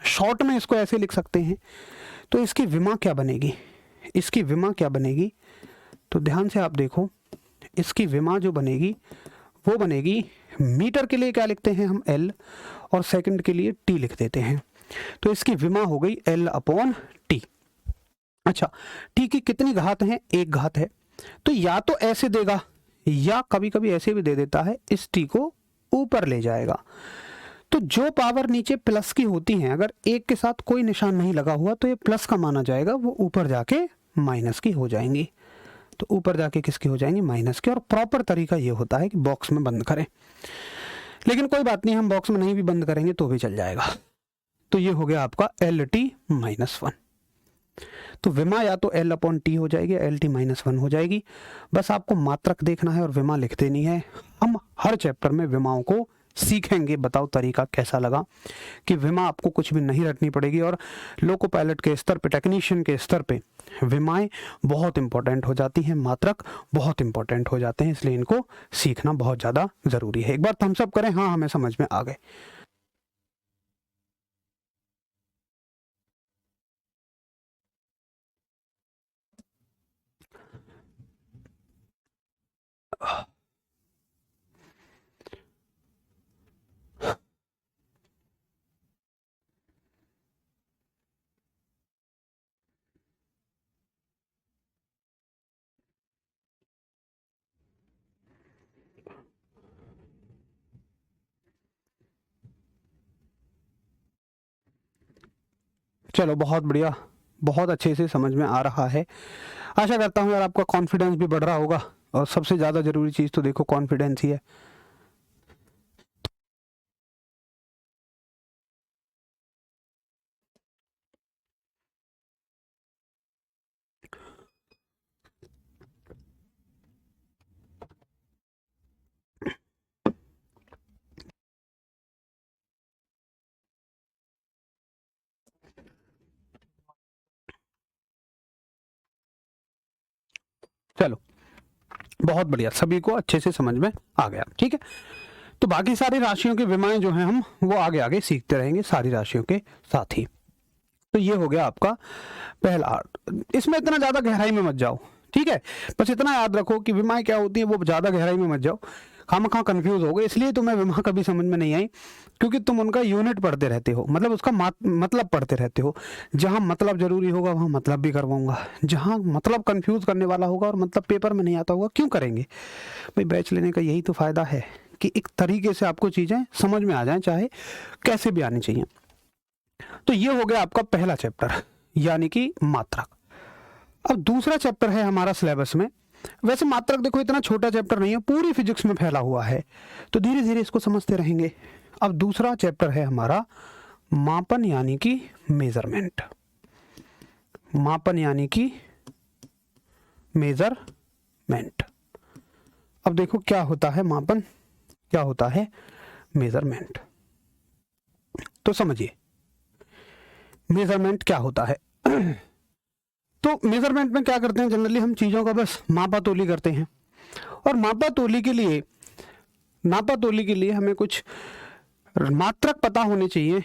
S1: शॉर्ट में इसको ऐसे लिख सकते हैं। तो इसकी विमा क्या बनेगी, इसकी विमा क्या बनेगी, तो ध्यान से आप देखो, इसकी विमा जो बनेगी वो बनेगी, मीटर के लिए क्या लिखते हैं हम L, और सेकंड के लिए T लिख देते हैं, तो इसकी विमा हो गई L/T। अच्छा, T की कितनी घात है, 1 घात है, तो या तो ऐसे देगा या कभी कभी ऐसे भी दे देता है, इस T को ऊपर ले जाएगा। तो जो पावर नीचे प्लस की होती हैं, अगर 1 के साथ कोई निशान नहीं लगा हुआ तो ये प्लस का माना जाएगा, वो ऊपर जाके माइनस की हो जाएंगी, तो ऊपर जाके किसकी हो जाएंगी, माइनस की। और प्रॉपर तरीका ये होता है कि बॉक्स में बंद करें, लेकिन कोई बात नहीं, हम बॉक्स में नहीं भी बंद करेंगे तो भी चल जाएगा। तो ये हो गया आपका LT-1। तो विमा या तो L/T हो जाएगी, LT-1 हो जाएगी। बस आपको मात्रक देखना है और विमा लिख देनी है। हम हर चैप्टर में विमाओं को सीखेंगे। बताओ तरीका कैसा लगा, कि विमा आपको कुछ भी नहीं रटनी पड़ेगी, और लोको पायलट के स्तर पे, टेक्नीशियन के स्तर पे विमाएं बहुत इंपॉर्टेंट हो जाती हैं, मात्रक बहुत इंपॉर्टेंट हो जाते हैं, इसलिए इनको सीखना बहुत ज़्यादा ज़रूरी है। एक बार थम्स अप करें, हाँ हमें समझ में आ गए। चलो बहुत बढ़िया, बहुत अच्छे से समझ में आ रहा है। आशा करता हूँ यार आपका कॉन्फिडेंस भी बढ़ रहा होगा, और सबसे ज़्यादा ज़रूरी चीज़ तो देखो कॉन्फिडेंस ही है। चलो बहुत बढ़िया, सभी को अच्छे से समझ में आ गया, ठीक है। तो बाकी सारी राशियों की विमाएं जो हैं हम वो आगे आगे सीखते रहेंगे सारी राशियों के साथ ही। तो ये हो गया आपका पहला आर्ट। इसमें इतना ज़्यादा गहराई में मत जाओ, ठीक है। बस इतना याद रखो कि विमाएं क्या होती है, वो ज़्यादा गहराई में मत जाओ, खामखा कंफ्यूज हो गए। इसलिए तुम्हें विमा कभी समझ में नहीं आई, क्योंकि तुम उनका यूनिट पढ़ते रहते हो, मतलब उसका मतलब पढ़ते रहते हो। जहाँ मतलब जरूरी होगा वहाँ मतलब भी करवाऊंगा, जहाँ मतलब कंफ्यूज करने वाला होगा और मतलब पेपर में नहीं आता होगा, क्यों करेंगे भाई। बैच लेने का यही तो फ़ायदा है कि एक तरीके से आपको चीज़ें समझ में आ जाएं, चाहे कैसे भी आनी चाहिए। तो ये हो गया आपका पहला चैप्टर, यानी कि मात्रक। अब दूसरा चैप्टर है हमारा सिलेबस में। वैसे मात्रक देखो इतना छोटा चैप्टर नहीं है, पूरी फिजिक्स में फैला हुआ है, तो धीरे धीरे इसको समझते रहेंगे। अब दूसरा चैप्टर है हमारा मापन, यानी कि मेजरमेंट। मापन यानी कि मेजरमेंट। अब देखो क्या होता है मापन, क्या होता है मेजरमेंट, तो समझिए मेजरमेंट क्या होता है। तो मेजरमेंट में क्या करते हैं, जनरली हम चीज़ों का बस मापा तोली करते हैं, और नापातोली के लिए हमें कुछ मात्रक पता होने चाहिए,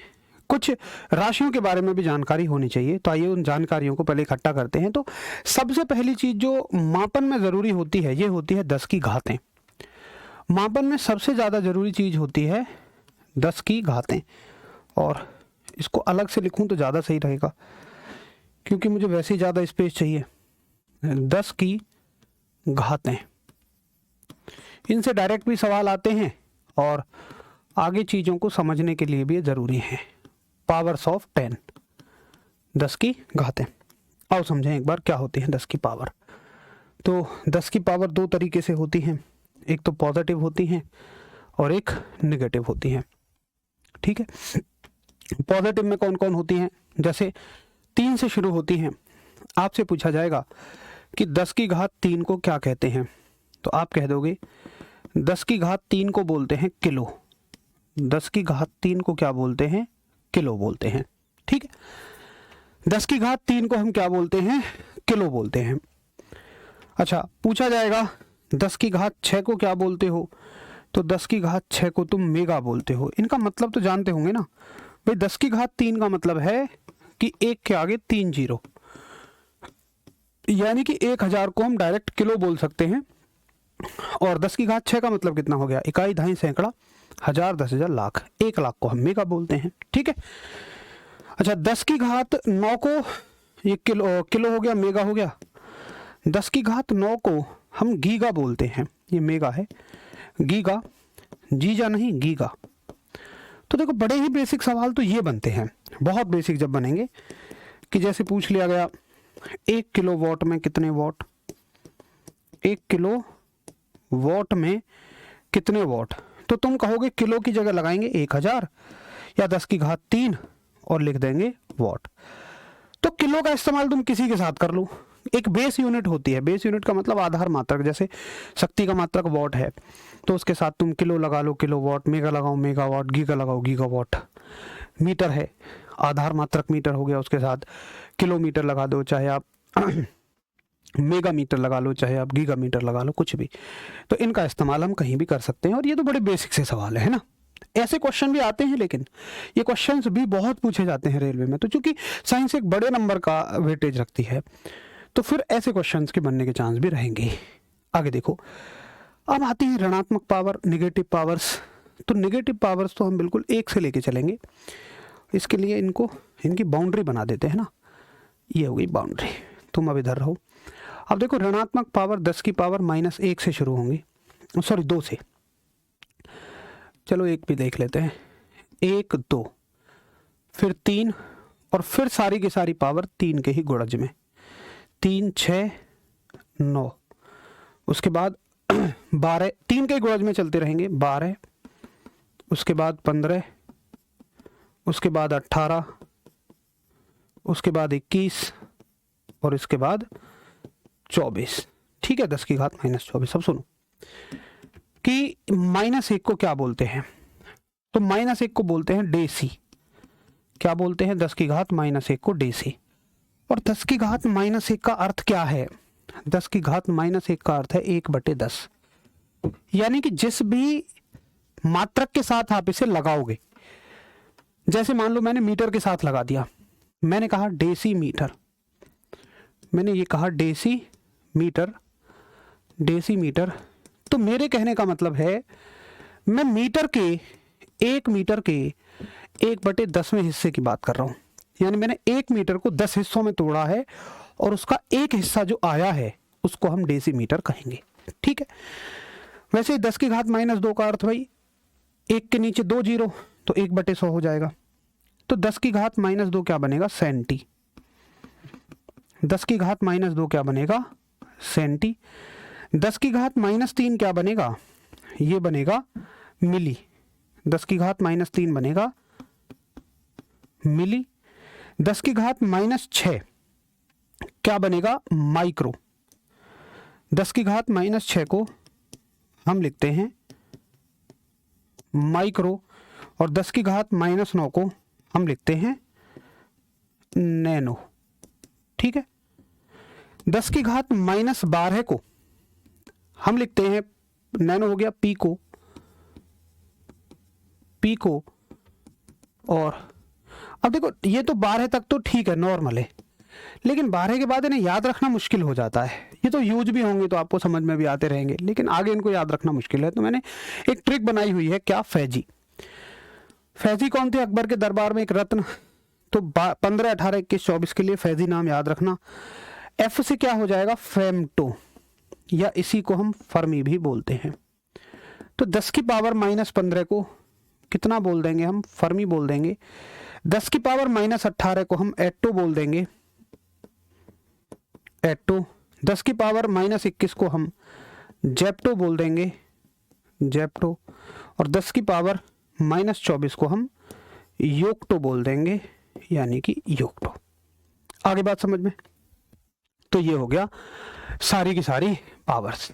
S1: कुछ राशियों के बारे में भी जानकारी होनी चाहिए। तो आइए उन जानकारियों को पहले इकट्ठा करते हैं। तो सबसे पहली चीज जो मापन में जरूरी होती है ये होती है 10 की घातें। मापन में सबसे ज्यादा जरूरी चीज होती है 10 की घातें, और इसको अलग से लिखूं तो ज्यादा सही रहेगा क्योंकि मुझे वैसे ही ज्यादा स्पेस चाहिए। 10 की घातें, इनसे डायरेक्ट भी सवाल आते हैं और आगे चीजों को समझने के लिए भी ये जरूरी है। पावर्स ऑफ 10, 10 की घातें। आओ समझें एक बार क्या होती है 10 की पावर। तो 10 की पावर दो तरीके से होती हैं, एक तो पॉजिटिव होती हैं और एक नेगेटिव होती हैं। ठीक है, पॉजिटिव में कौन कौन होती हैं? जैसे 3 से शुरू होती हैं। आपसे पूछा जाएगा कि 10 की घात 3 को क्या कहते हैं, तो आप कह दोगे 10 की घात 3 को बोलते हैं किलो। 10 की घात 3 को क्या बोलते हैं? किलो बोलते हैं। ठीक है, 10 की घात 3 को हम क्या बोलते हैं? किलो बोलते हैं। अच्छा, पूछा जाएगा 10 की घात 6 को क्या बोलते हो, तो 10 की घात 6 को तुम मेगा बोलते हो। इनका मतलब तो जानते होंगे ना भाई, 10 की घात 3 का मतलब है कि 1 के आगे 3 जीरो, यानी कि 1000 को हम डायरेक्ट किलो बोल सकते हैं। और 10 की घात 6 का मतलब कितना हो गया? इकाई, दहाई, सैकड़ा, हजार, 10,000, लाख। 1 लाख को हम मेगा बोलते हैं। ठीक है। अच्छा, 10 की घात 9 को, ये किलो हो गया, मेगा हो गया। 10 की घात 9 को हम गीगा बोलते हैं, ये मेगा है। गीगा, जीजा नहीं, गीगा। तो देखो, बड़े ही बेसिक सवाल तो ये बनते हैं, बहुत बेसिक जब बनेंगे कि जैसे पूछ लिया गया 1 किलो वॉट में कितने वॉट, 1 किलो वॉट में कितने वॉट, तो तुम कहोगे किलो की जगह लगाएंगे 1000 या 10 की घात 3 और लिख देंगे वॉट। तो किलो का इस्तेमाल तुम किसी के साथ कर लो। एक बेस यूनिट होती है, बेस यूनिट का मतलब आधार मात्रक, जैसे शक्ति का मात्रक वॉट है तो उसके साथ तुम किलो लगा लो, किलो वॉट, मेगा लगाओ मेगावाट, गीगा लगाओ गीगावाट। मीटर है, आधार मात्रक मीटर हो गया, उसके साथ किलोमीटर लगा दो, चाहे आप मेगा मीटर लगा लो, चाहे आप गीगा मीटर लगा लो, कुछ भी। तो इनका इस्तेमाल हम कहीं भी कर सकते हैं। और ये तो बड़े बेसिक से सवाल है ना। ऐसे क्वेश्चन भी आते हैं, लेकिन ये क्वेश्चंस भी बहुत पूछे जाते हैं रेलवे में। तो चूंकि साइंस एक बड़े नंबर का वेटेज रखती है, तो फिर ऐसे क्वेश्चंस के बनने के चांस भी रहेंगे। आगे देखो, अब आती है ऋणात्मक पावर, नेगेटिव पावर्स। तो नेगेटिव पावर्स तो हम बिल्कुल 1 से लेके चलेंगे। इसके लिए इनकी बाउंड्री बना देते हैं ना, ये हो गई बाउंड्री। तुम अब इधर रहो। अब देखो, ऋणात्मक पावर 10 की पावर -1 से शुरू होंगी, सॉरी 2 से। चलो 1 भी देख लेते हैं। 1, 2, फिर 3, और फिर सारी की सारी पावर 3 के ही गुणज में। 3, 6, 9, उसके बाद 12, 3 के गुणज में चलते रहेंगे, 12, उसके बाद 15, उसके बाद 18, उसके बाद 21 और इसके बाद 24। ठीक है, 10 की घात -24। अब सुनो कि -1 को क्या बोलते हैं, तो -1 को बोलते हैं डेसी। क्या बोलते हैं? 10 की घात -1 को डेसी। और 10 की घात -1 का अर्थ क्या है? 10 की घात -1 का अर्थ है 1/10, यानी कि जिस भी मात्रक के साथ आप इसे लगाओगे, जैसे मान लो मैंने मीटर के साथ लगा दिया, मैंने कहा डेसी मीटर, मैंने ये कहा डेसी मीटर, डेसी मीटर। तो मेरे कहने का मतलब है, मैं मीटर के 1 मीटर के 1/10वें हिस्से की बात कर रहा हूं। यानी मैंने 1 मीटर को 10 हिस्सों में तोड़ा है और उसका एक हिस्सा जो आया है उसको हम डेसी मीटर कहेंगे। ठीक है। वैसे 10 की घात -2 का अर्थ भाई 1 के नीचे 2 जीरो, तो 1/100 हो जाएगा। तो 10 की घात -2 क्या बनेगा? सेंटी। 10 की घात -2 क्या बनेगा? सेंटी। 10 की घात -3 क्या बनेगा? ये बनेगा मिली। 10 की घात -3 बनेगा मिली। 10 की घात -6 क्या बनेगा? माइक्रो। 10 की घात -6 को हम लिखते हैं माइक्रो, और 10 की घात -9 को हम लिखते हैं नैनो। ठीक है। 10 की घात -12 को हम लिखते हैं नैनो हो गया पीको, पीको। और अब देखो ये तो 12 तक तो ठीक है, नॉर्मल है, लेकिन 12 के बाद इन्हें याद रखना मुश्किल हो जाता है। ये तो यूज भी होंगे तो आपको समझ में भी आते रहेंगे, लेकिन आगे इनको याद रखना मुश्किल है। तो मैंने एक ट्रिक बनाई हुई है। क्या? फैजी। फैजी कौन थे? अकबर के दरबार में एक रत्न। तो 15, 18, 21, 24 के लिए फैजी नाम याद रखना। एफ से क्या हो जाएगा? फेमटो, या इसी को हम फर्मी भी बोलते हैं। तो 10 की पावर -15 को कितना बोल देंगे हम? फर्मी बोल देंगे। 10 की पावर -18 को हम एट्टो बोल देंगे, एट्टो। 10 की पावर -21 को हम जेप्टो बोल देंगे, जेप्टो। और 10 की पावर -24 को हम योक्टो बोल देंगे, यानी कि योक्टो। आगे बात समझ में? तो ये हो गया सारी की सारी पावर्स।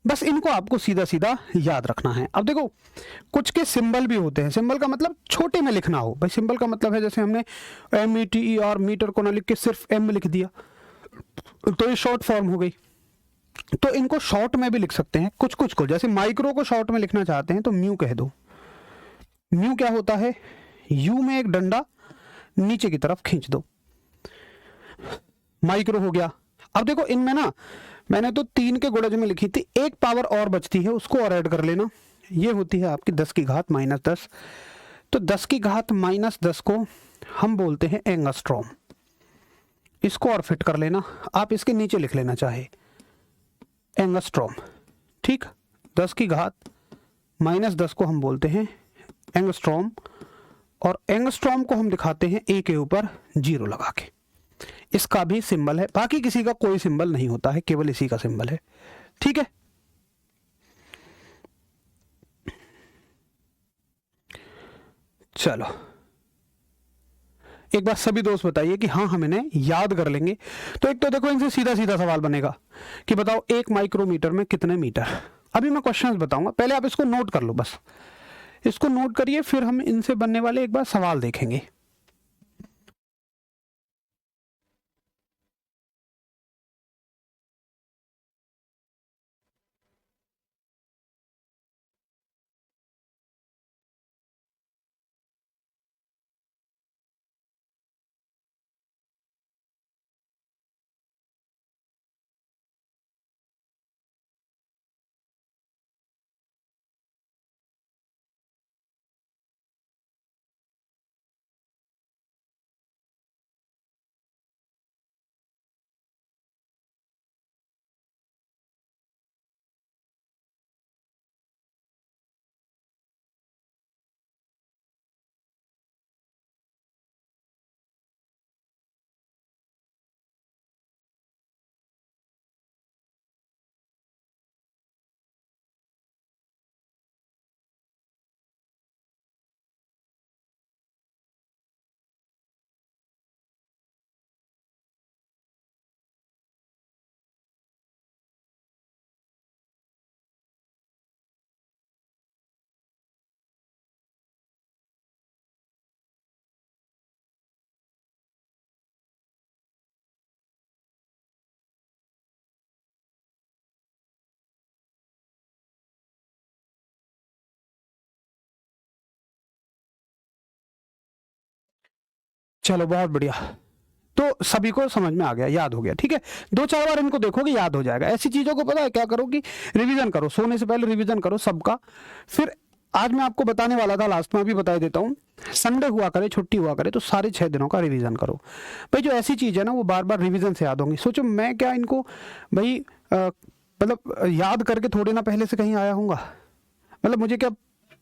S1: बस इनको आपको सीधा सीधा याद रखना है। अब देखो कुछ के सिंबल भी होते हैं। सिंबल का मतलब छोटे में लिखना हो। भाई सिंबल का मतलब है जैसे हमने METER मीटर को ना लिख के सिर्फ M लिख दिया, तो ये शॉर्ट फॉर्म हो गई। तो इनको शॉर्ट में भी लिख सकते हैं कुछ कुछ को। जैसे माइक्रो को शॉर्ट में लिखना चाहते हैं तो म्यू कह दो। म्यू क्या होता है? यू में एक डंडा नीचे की तरफ खींच दो, माइक्रो हो गया। अब देखो इनमें ना मैंने तो 3 के गुणज में लिखी थी, एक पावर और बचती है, उसको और ऐड कर लेना। ये होती है आपकी 10 की घात -10। तो 10 की घात -10 को हम बोलते हैं एंगस्ट्रॉम। इसको और फिट कर लेना। आप इसके नीचे लिख लेना चाहे एंगस्ट्रॉम, ठीक। 10 की घात -10 को हम बोलते हैं एंगस्ट्रॉम, और एंगस्ट्रॉम को हम दिखाते हैं ए के ऊपर 0 लगा के। इसका भी सिंबल है, बाकी किसी का कोई सिंबल नहीं होता है, केवल इसी का सिंबल है, ठीक है। चलो एक बार सभी दोस्त बताइए कि हाँ हम इन्हें याद कर लेंगे। तो एक तो देखो इनसे सीधा सीधा सवाल बनेगा कि बताओ 1 माइक्रोमीटर में कितने मीटर। अभी मैं क्वेश्चंस बताऊंगा, पहले आप इसको नोट कर लो, बस इसको नोट करिए, फिर हम इनसे बनने वाले एक बार सवाल देखेंगे। चलो बहुत बढ़िया, तो सभी को समझ में आ गया, याद हो गया, ठीक है। 2-4 बार इनको देखोगे याद हो जाएगा। ऐसी चीजों को पता है क्या करो कि रिवीजन करो, सोने से पहले रिवीजन करो सबका। फिर आज मैं आपको बताने वाला था, लास्ट में अभी बता देता हूँ, संडे हुआ करे, छुट्टी हुआ करे, तो सारे 6 दिनों का रिवीजन करो भाई। जो ऐसी चीज़ है ना वो बार बार रिवीजन से याद होंगी। सोचो मैं क्या इनको भाई मतलब याद करके थोड़ी ना पहले से कहीं आया हूँगा, मतलब मुझे क्या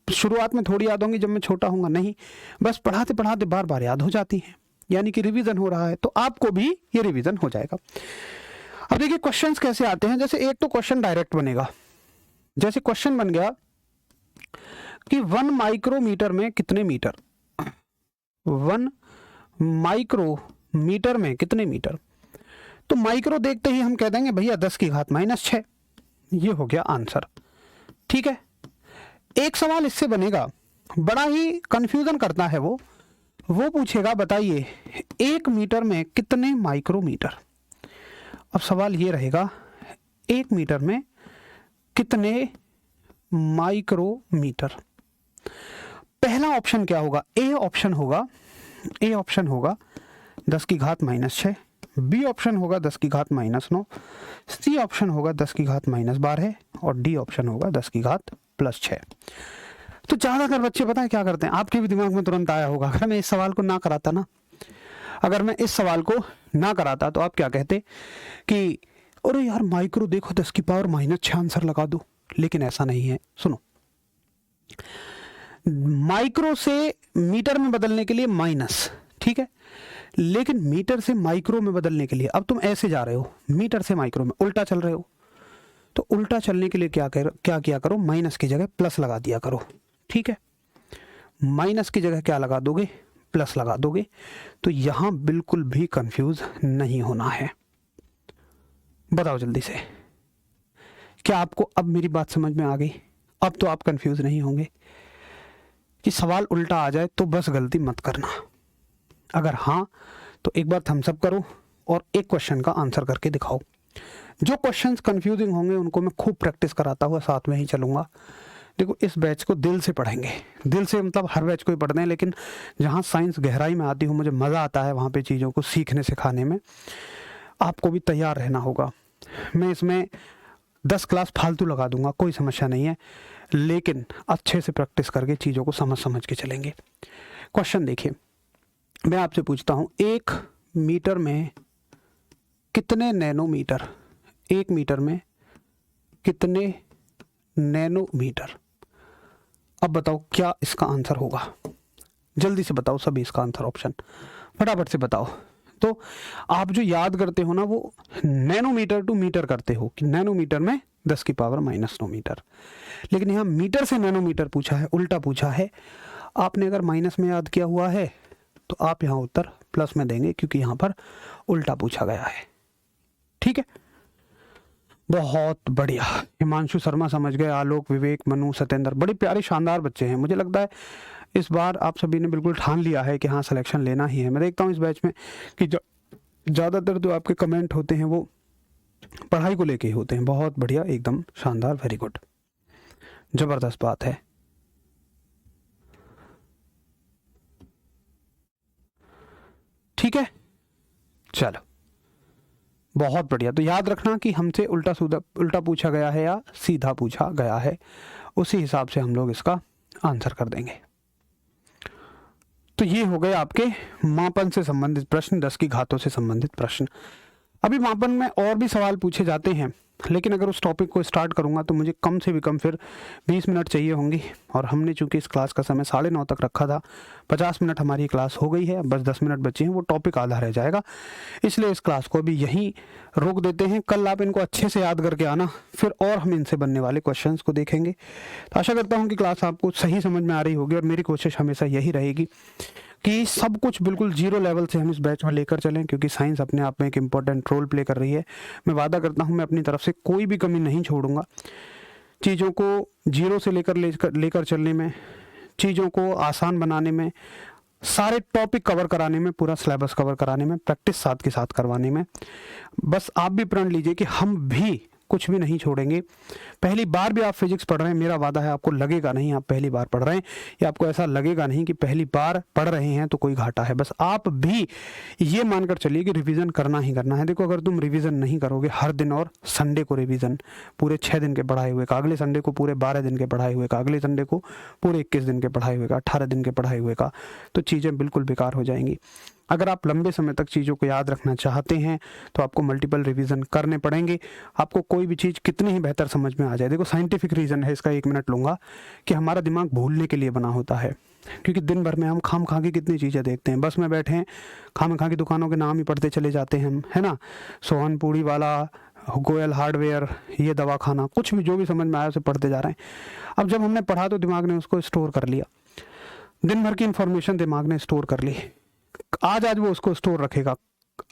S1: शुरुआत में थोड़ी याद होंगी जब मैं छोटा हूँगा, नहीं, बस पढ़ाते पढ़ाते बार बार याद हो जाती हैं, यानी कि रिवीजन हो रहा है। तो आपको भी ये रिवीजन हो जाएगा। अब देखिए क्वेश्चंस कैसे आते हैं। जैसे एक तो क्वेश्चन डायरेक्ट बनेगा, जैसे क्वेश्चन बन गया कि 1 माइक्रोमीटर में कितने मीटर, 1 माइक्रोमीटर में कितने मीटर। तो माइक्रो देखते ही हम कह देंगे भैया 10 की घात -6, ये हो गया आंसर, ठीक है। एक सवाल इससे बनेगा, बड़ा ही कंफ्यूजन करता है वो पूछेगा बताइए 1 मीटर में कितने माइक्रोमीटर। अब सवाल ये रहेगा 1 मीटर में कितने माइक्रोमीटर। पहला ऑप्शन क्या होगा? ए ऑप्शन होगा 10 की घात -6, बी ऑप्शन होगा 10 की घात -9, सी ऑप्शन होगा 10 की घात -12 और डी ऑप्शन होगा 10 की घात +6। तो ज्यादातर बच्चे पता है क्या करते हैं, आपके भी दिमाग में तुरंत आया होगा, अगर मैं इस सवाल को ना कराता तो आप क्या कहते कि अरे यार माइक्रो देखो 10 की पावर -6 आंसर लगा दो। लेकिन ऐसा नहीं है। सुनो, माइक्रो से मीटर में बदलने के लिए माइनस, ठीक है, लेकिन मीटर से माइक्रो में बदलने के लिए अब तुम ऐसे जा रहे हो, मीटर से माइक्रो में उल्टा चल रहे हो, तो उल्टा चलने के लिए क्या किया करो, माइनस की जगह प्लस लगा दिया करो। ठीक है, माइनस की जगह क्या लगा दोगे, प्लस लगा दोगे। तो यहां बिल्कुल भी कंफ्यूज नहीं होना है। बताओ जल्दी से, क्या आपको अब मेरी बात समझ में आ गई? अब तो आप कंफ्यूज नहीं होंगे कि सवाल उल्टा आ जाए तो बस गलती मत करना। अगर हाँ तो एक बार थम्स अप करो और एक क्वेश्चन का आंसर करके दिखाओ। जो क्वेश्चंस कंफ्यूजिंग होंगे उनको मैं खूब प्रैक्टिस कराता हुआ साथ में ही चलूंगा। देखो, इस बैच को दिल से पढ़ेंगे, दिल से मतलब हर बैच को ही पढ़ते हैं, लेकिन जहाँ साइंस गहराई में आती हो, मुझे मज़ा आता है वहाँ पे चीज़ों को सीखने सिखाने में। आपको भी तैयार रहना होगा। मैं इसमें 10 क्लास फालतू लगा दूंगा, कोई समस्या नहीं है, लेकिन अच्छे से प्रैक्टिस करके चीज़ों को समझ के चलेंगे। क्वेश्चन देखिए, मैं आपसे पूछता हूँ 1 मीटर में कितने नैनोमीटर, 1 मीटर में कितने नैनोमीटर। अब बताओ क्या इसका आंसर होगा, जल्दी से बताओ सभी इसका आंसर, ऑप्शन फटाफट से बताओ। तो आप जो याद करते हो ना, वो नैनोमीटर टू मीटर करते हो कि नैनोमीटर में 10 की पावर -9 मीटर, लेकिन यहाँ मीटर से नैनोमीटर पूछा है, उल्टा पूछा है। आपने अगर माइनस में याद किया हुआ है तो आप यहाँ उत्तर प्लस में देंगे, क्योंकि यहाँ पर उल्टा पूछा गया है। ठीक है, बहुत बढ़िया। हिमांशु शर्मा समझ गए, आलोक, विवेक, मनु, सत्येंद्र, बड़े प्यारे शानदार बच्चे हैं। मुझे लगता है इस बार आप सभी ने बिल्कुल ठान लिया है कि हाँ सिलेक्शन लेना ही है। मैं देखता हूँ इस बैच में कि ज़्यादातर जो आपके कमेंट होते हैं वो पढ़ाई को लेके ही होते हैं। बहुत बढ़िया, एकदम शानदार, वेरी गुड, जबरदस्त बात है। ठीक है, चलो बहुत बढ़िया। तो याद रखना कि हमसे उल्टा पूछा गया है या सीधा पूछा गया है, उसी हिसाब से हम लोग इसका आंसर कर देंगे। तो ये हो गए आपके मापन से संबंधित प्रश्न, 10 की घातों से संबंधित प्रश्न। अभी मापन में और भी सवाल पूछे जाते हैं, लेकिन अगर उस टॉपिक को स्टार्ट करूंगा तो मुझे कम से भी कम फिर 20 मिनट चाहिए होंगी, और हमने चूंकि इस क्लास का समय 9:30 तक रखा था, 50 मिनट हमारी क्लास हो गई है, बस 10 मिनट बचे हैं, वो टॉपिक आधा रह जाएगा। इसलिए इस क्लास को अभी यहीं रोक देते हैं। कल आप इनको अच्छे से याद करके आना, फिर और हम इनसे बनने वाले क्वेश्चंस को देखेंगे। तो आशा करता हूँ कि क्लास आपको सही समझ में आ रही होगी, और मेरी कोशिश हमेशा यही रहेगी कि सब कुछ बिल्कुल जीरो लेवल से हम इस बैच में लेकर चलें, क्योंकि साइंस अपने आप में एक इम्पॉर्टेंट रोल प्ले कर रही है। मैं वादा करता हूं मैं अपनी तरफ से कोई भी कमी नहीं छोड़ूंगा। चीज़ों को जीरो से लेकर चलने में, चीज़ों को आसान बनाने में, सारे टॉपिक कवर कराने में, पूरा सिलेबस कवर कराने में, प्रैक्टिस साथ के साथ करवाने में। बस आप भी प्रण लीजिए कि हम भी कुछ भी नहीं छोड़ेंगे। पहली बार भी आप फिजिक्स पढ़ रहे हैं, मेरा वादा है आपको लगेगा नहीं आप पहली बार पढ़ रहे हैं, या आपको ऐसा लगेगा नहीं कि पहली बार पढ़ रहे हैं तो कोई घाटा है। बस आप भी ये मानकर चलिए कि रिवीजन करना ही करना है। देखो, अगर तुम रिवीजन नहीं करोगे हर दिन, और संडे को रिवीजन पूरे 6 दिन के पढ़ाए हुए का, अगले संडे को पूरे 12 दिन के पढ़ाए हुए का, अगले संडे को पूरे 21 दिन के पढ़ाए हुए का, 18 दिन के पढ़ाए हुए का, तो चीज़ें बिल्कुल बेकार हो जाएंगी। अगर आप लंबे समय तक चीज़ों को याद रखना चाहते हैं तो आपको मल्टीपल रिवीजन करने पड़ेंगे। आपको कोई भी चीज़ कितनी ही बेहतर समझ में आ जाए, देखो साइंटिफिक रीज़न है इसका, 1 मिनट लूँगा, कि हमारा दिमाग भूलने के लिए बना होता है। क्योंकि दिन भर में हम खाम खा की कितनी चीज़ें देखते हैं, बस में बैठे हैं खाम खा की दुकानों के नाम ही पढ़ते चले जाते हैं हम, है ना, सोहन पूड़ी वाला, गोयल हार्डवेयर, ये दवा खाना, कुछ भी जो भी समझ में आया उसे पढ़ते जा रहे हैं। अब जब हमने पढ़ा तो दिमाग ने उसको स्टोर कर लिया, दिन भर की इंफॉर्मेशन दिमाग ने स्टोर कर ली। आज वो उसको स्टोर रखेगा,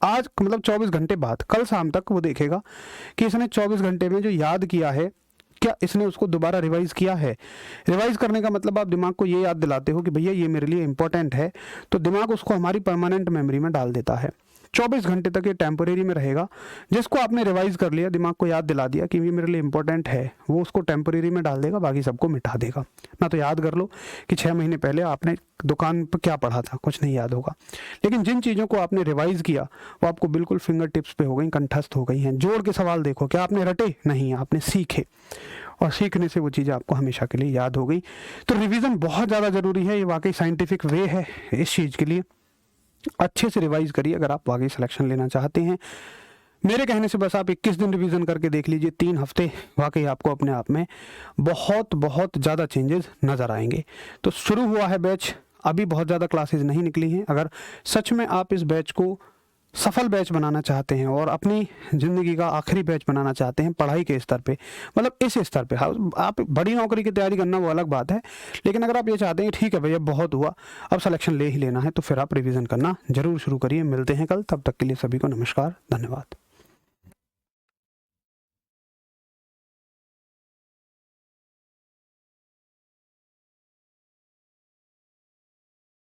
S1: आज मतलब 24 घंटे बाद, कल शाम तक वो देखेगा कि इसने 24 घंटे में जो याद किया है, क्या इसने उसको दोबारा रिवाइज किया है। रिवाइज करने का मतलब आप दिमाग को ये याद दिलाते हो कि भैया ये मेरे लिए इंपॉर्टेंट है, तो दिमाग उसको हमारी परमानेंट मेमोरी में डाल देता है। 24 घंटे तक ये टेम्परेरी में रहेगा। जिसको आपने रिवाइज कर लिया, दिमाग को याद दिला दिया कि ये मेरे लिए इंपॉर्टेंट है, वो उसको टेम्परेरी में डाल देगा, बाकी सबको मिटा देगा ना। तो याद कर लो कि 6 महीने पहले आपने दुकान पर क्या पढ़ा था, कुछ नहीं याद होगा। लेकिन जिन चीज़ों को आपने रिवाइज किया वो आपको बिल्कुल फिंगर टिप्स पे हो गई, कंठस्थ हो गई हैं। जोड़ के सवाल देखो, क्या आपने रटे? नहीं, आपने सीखे, और सीखने से वो चीज़ें आपको हमेशा के लिए याद हो गई। तो रिवीजन बहुत ज़्यादा ज़रूरी है, ये वाकई साइंटिफिक वे है इस चीज़ के लिए। अच्छे से रिवाइज करिए अगर आप वाकई सिलेक्शन लेना चाहते हैं। मेरे कहने से बस आप 21 दिन रिवीजन करके देख लीजिए, 3 हफ्ते, वाकई आपको अपने आप में बहुत बहुत ज़्यादा चेंजेस नज़र आएंगे। तो शुरू हुआ है बैच, अभी बहुत ज़्यादा क्लासेज नहीं निकली हैं। अगर सच में आप इस बैच को सफल बैच बनाना चाहते हैं और अपनी ज़िंदगी का आखिरी बैच बनाना चाहते हैं पढ़ाई के स्तर पे, मतलब इस स्तर पे, आप बड़ी नौकरी की तैयारी करना वो अलग बात है, लेकिन अगर आप ये चाहते हैं ठीक है भैया बहुत हुआ, अब सिलेक्शन ले ही लेना है, तो फिर आप रिवीजन करना जरूर शुरू करिए। मिलते हैं कल, तब तक के लिए सभी को नमस्कार, धन्यवाद।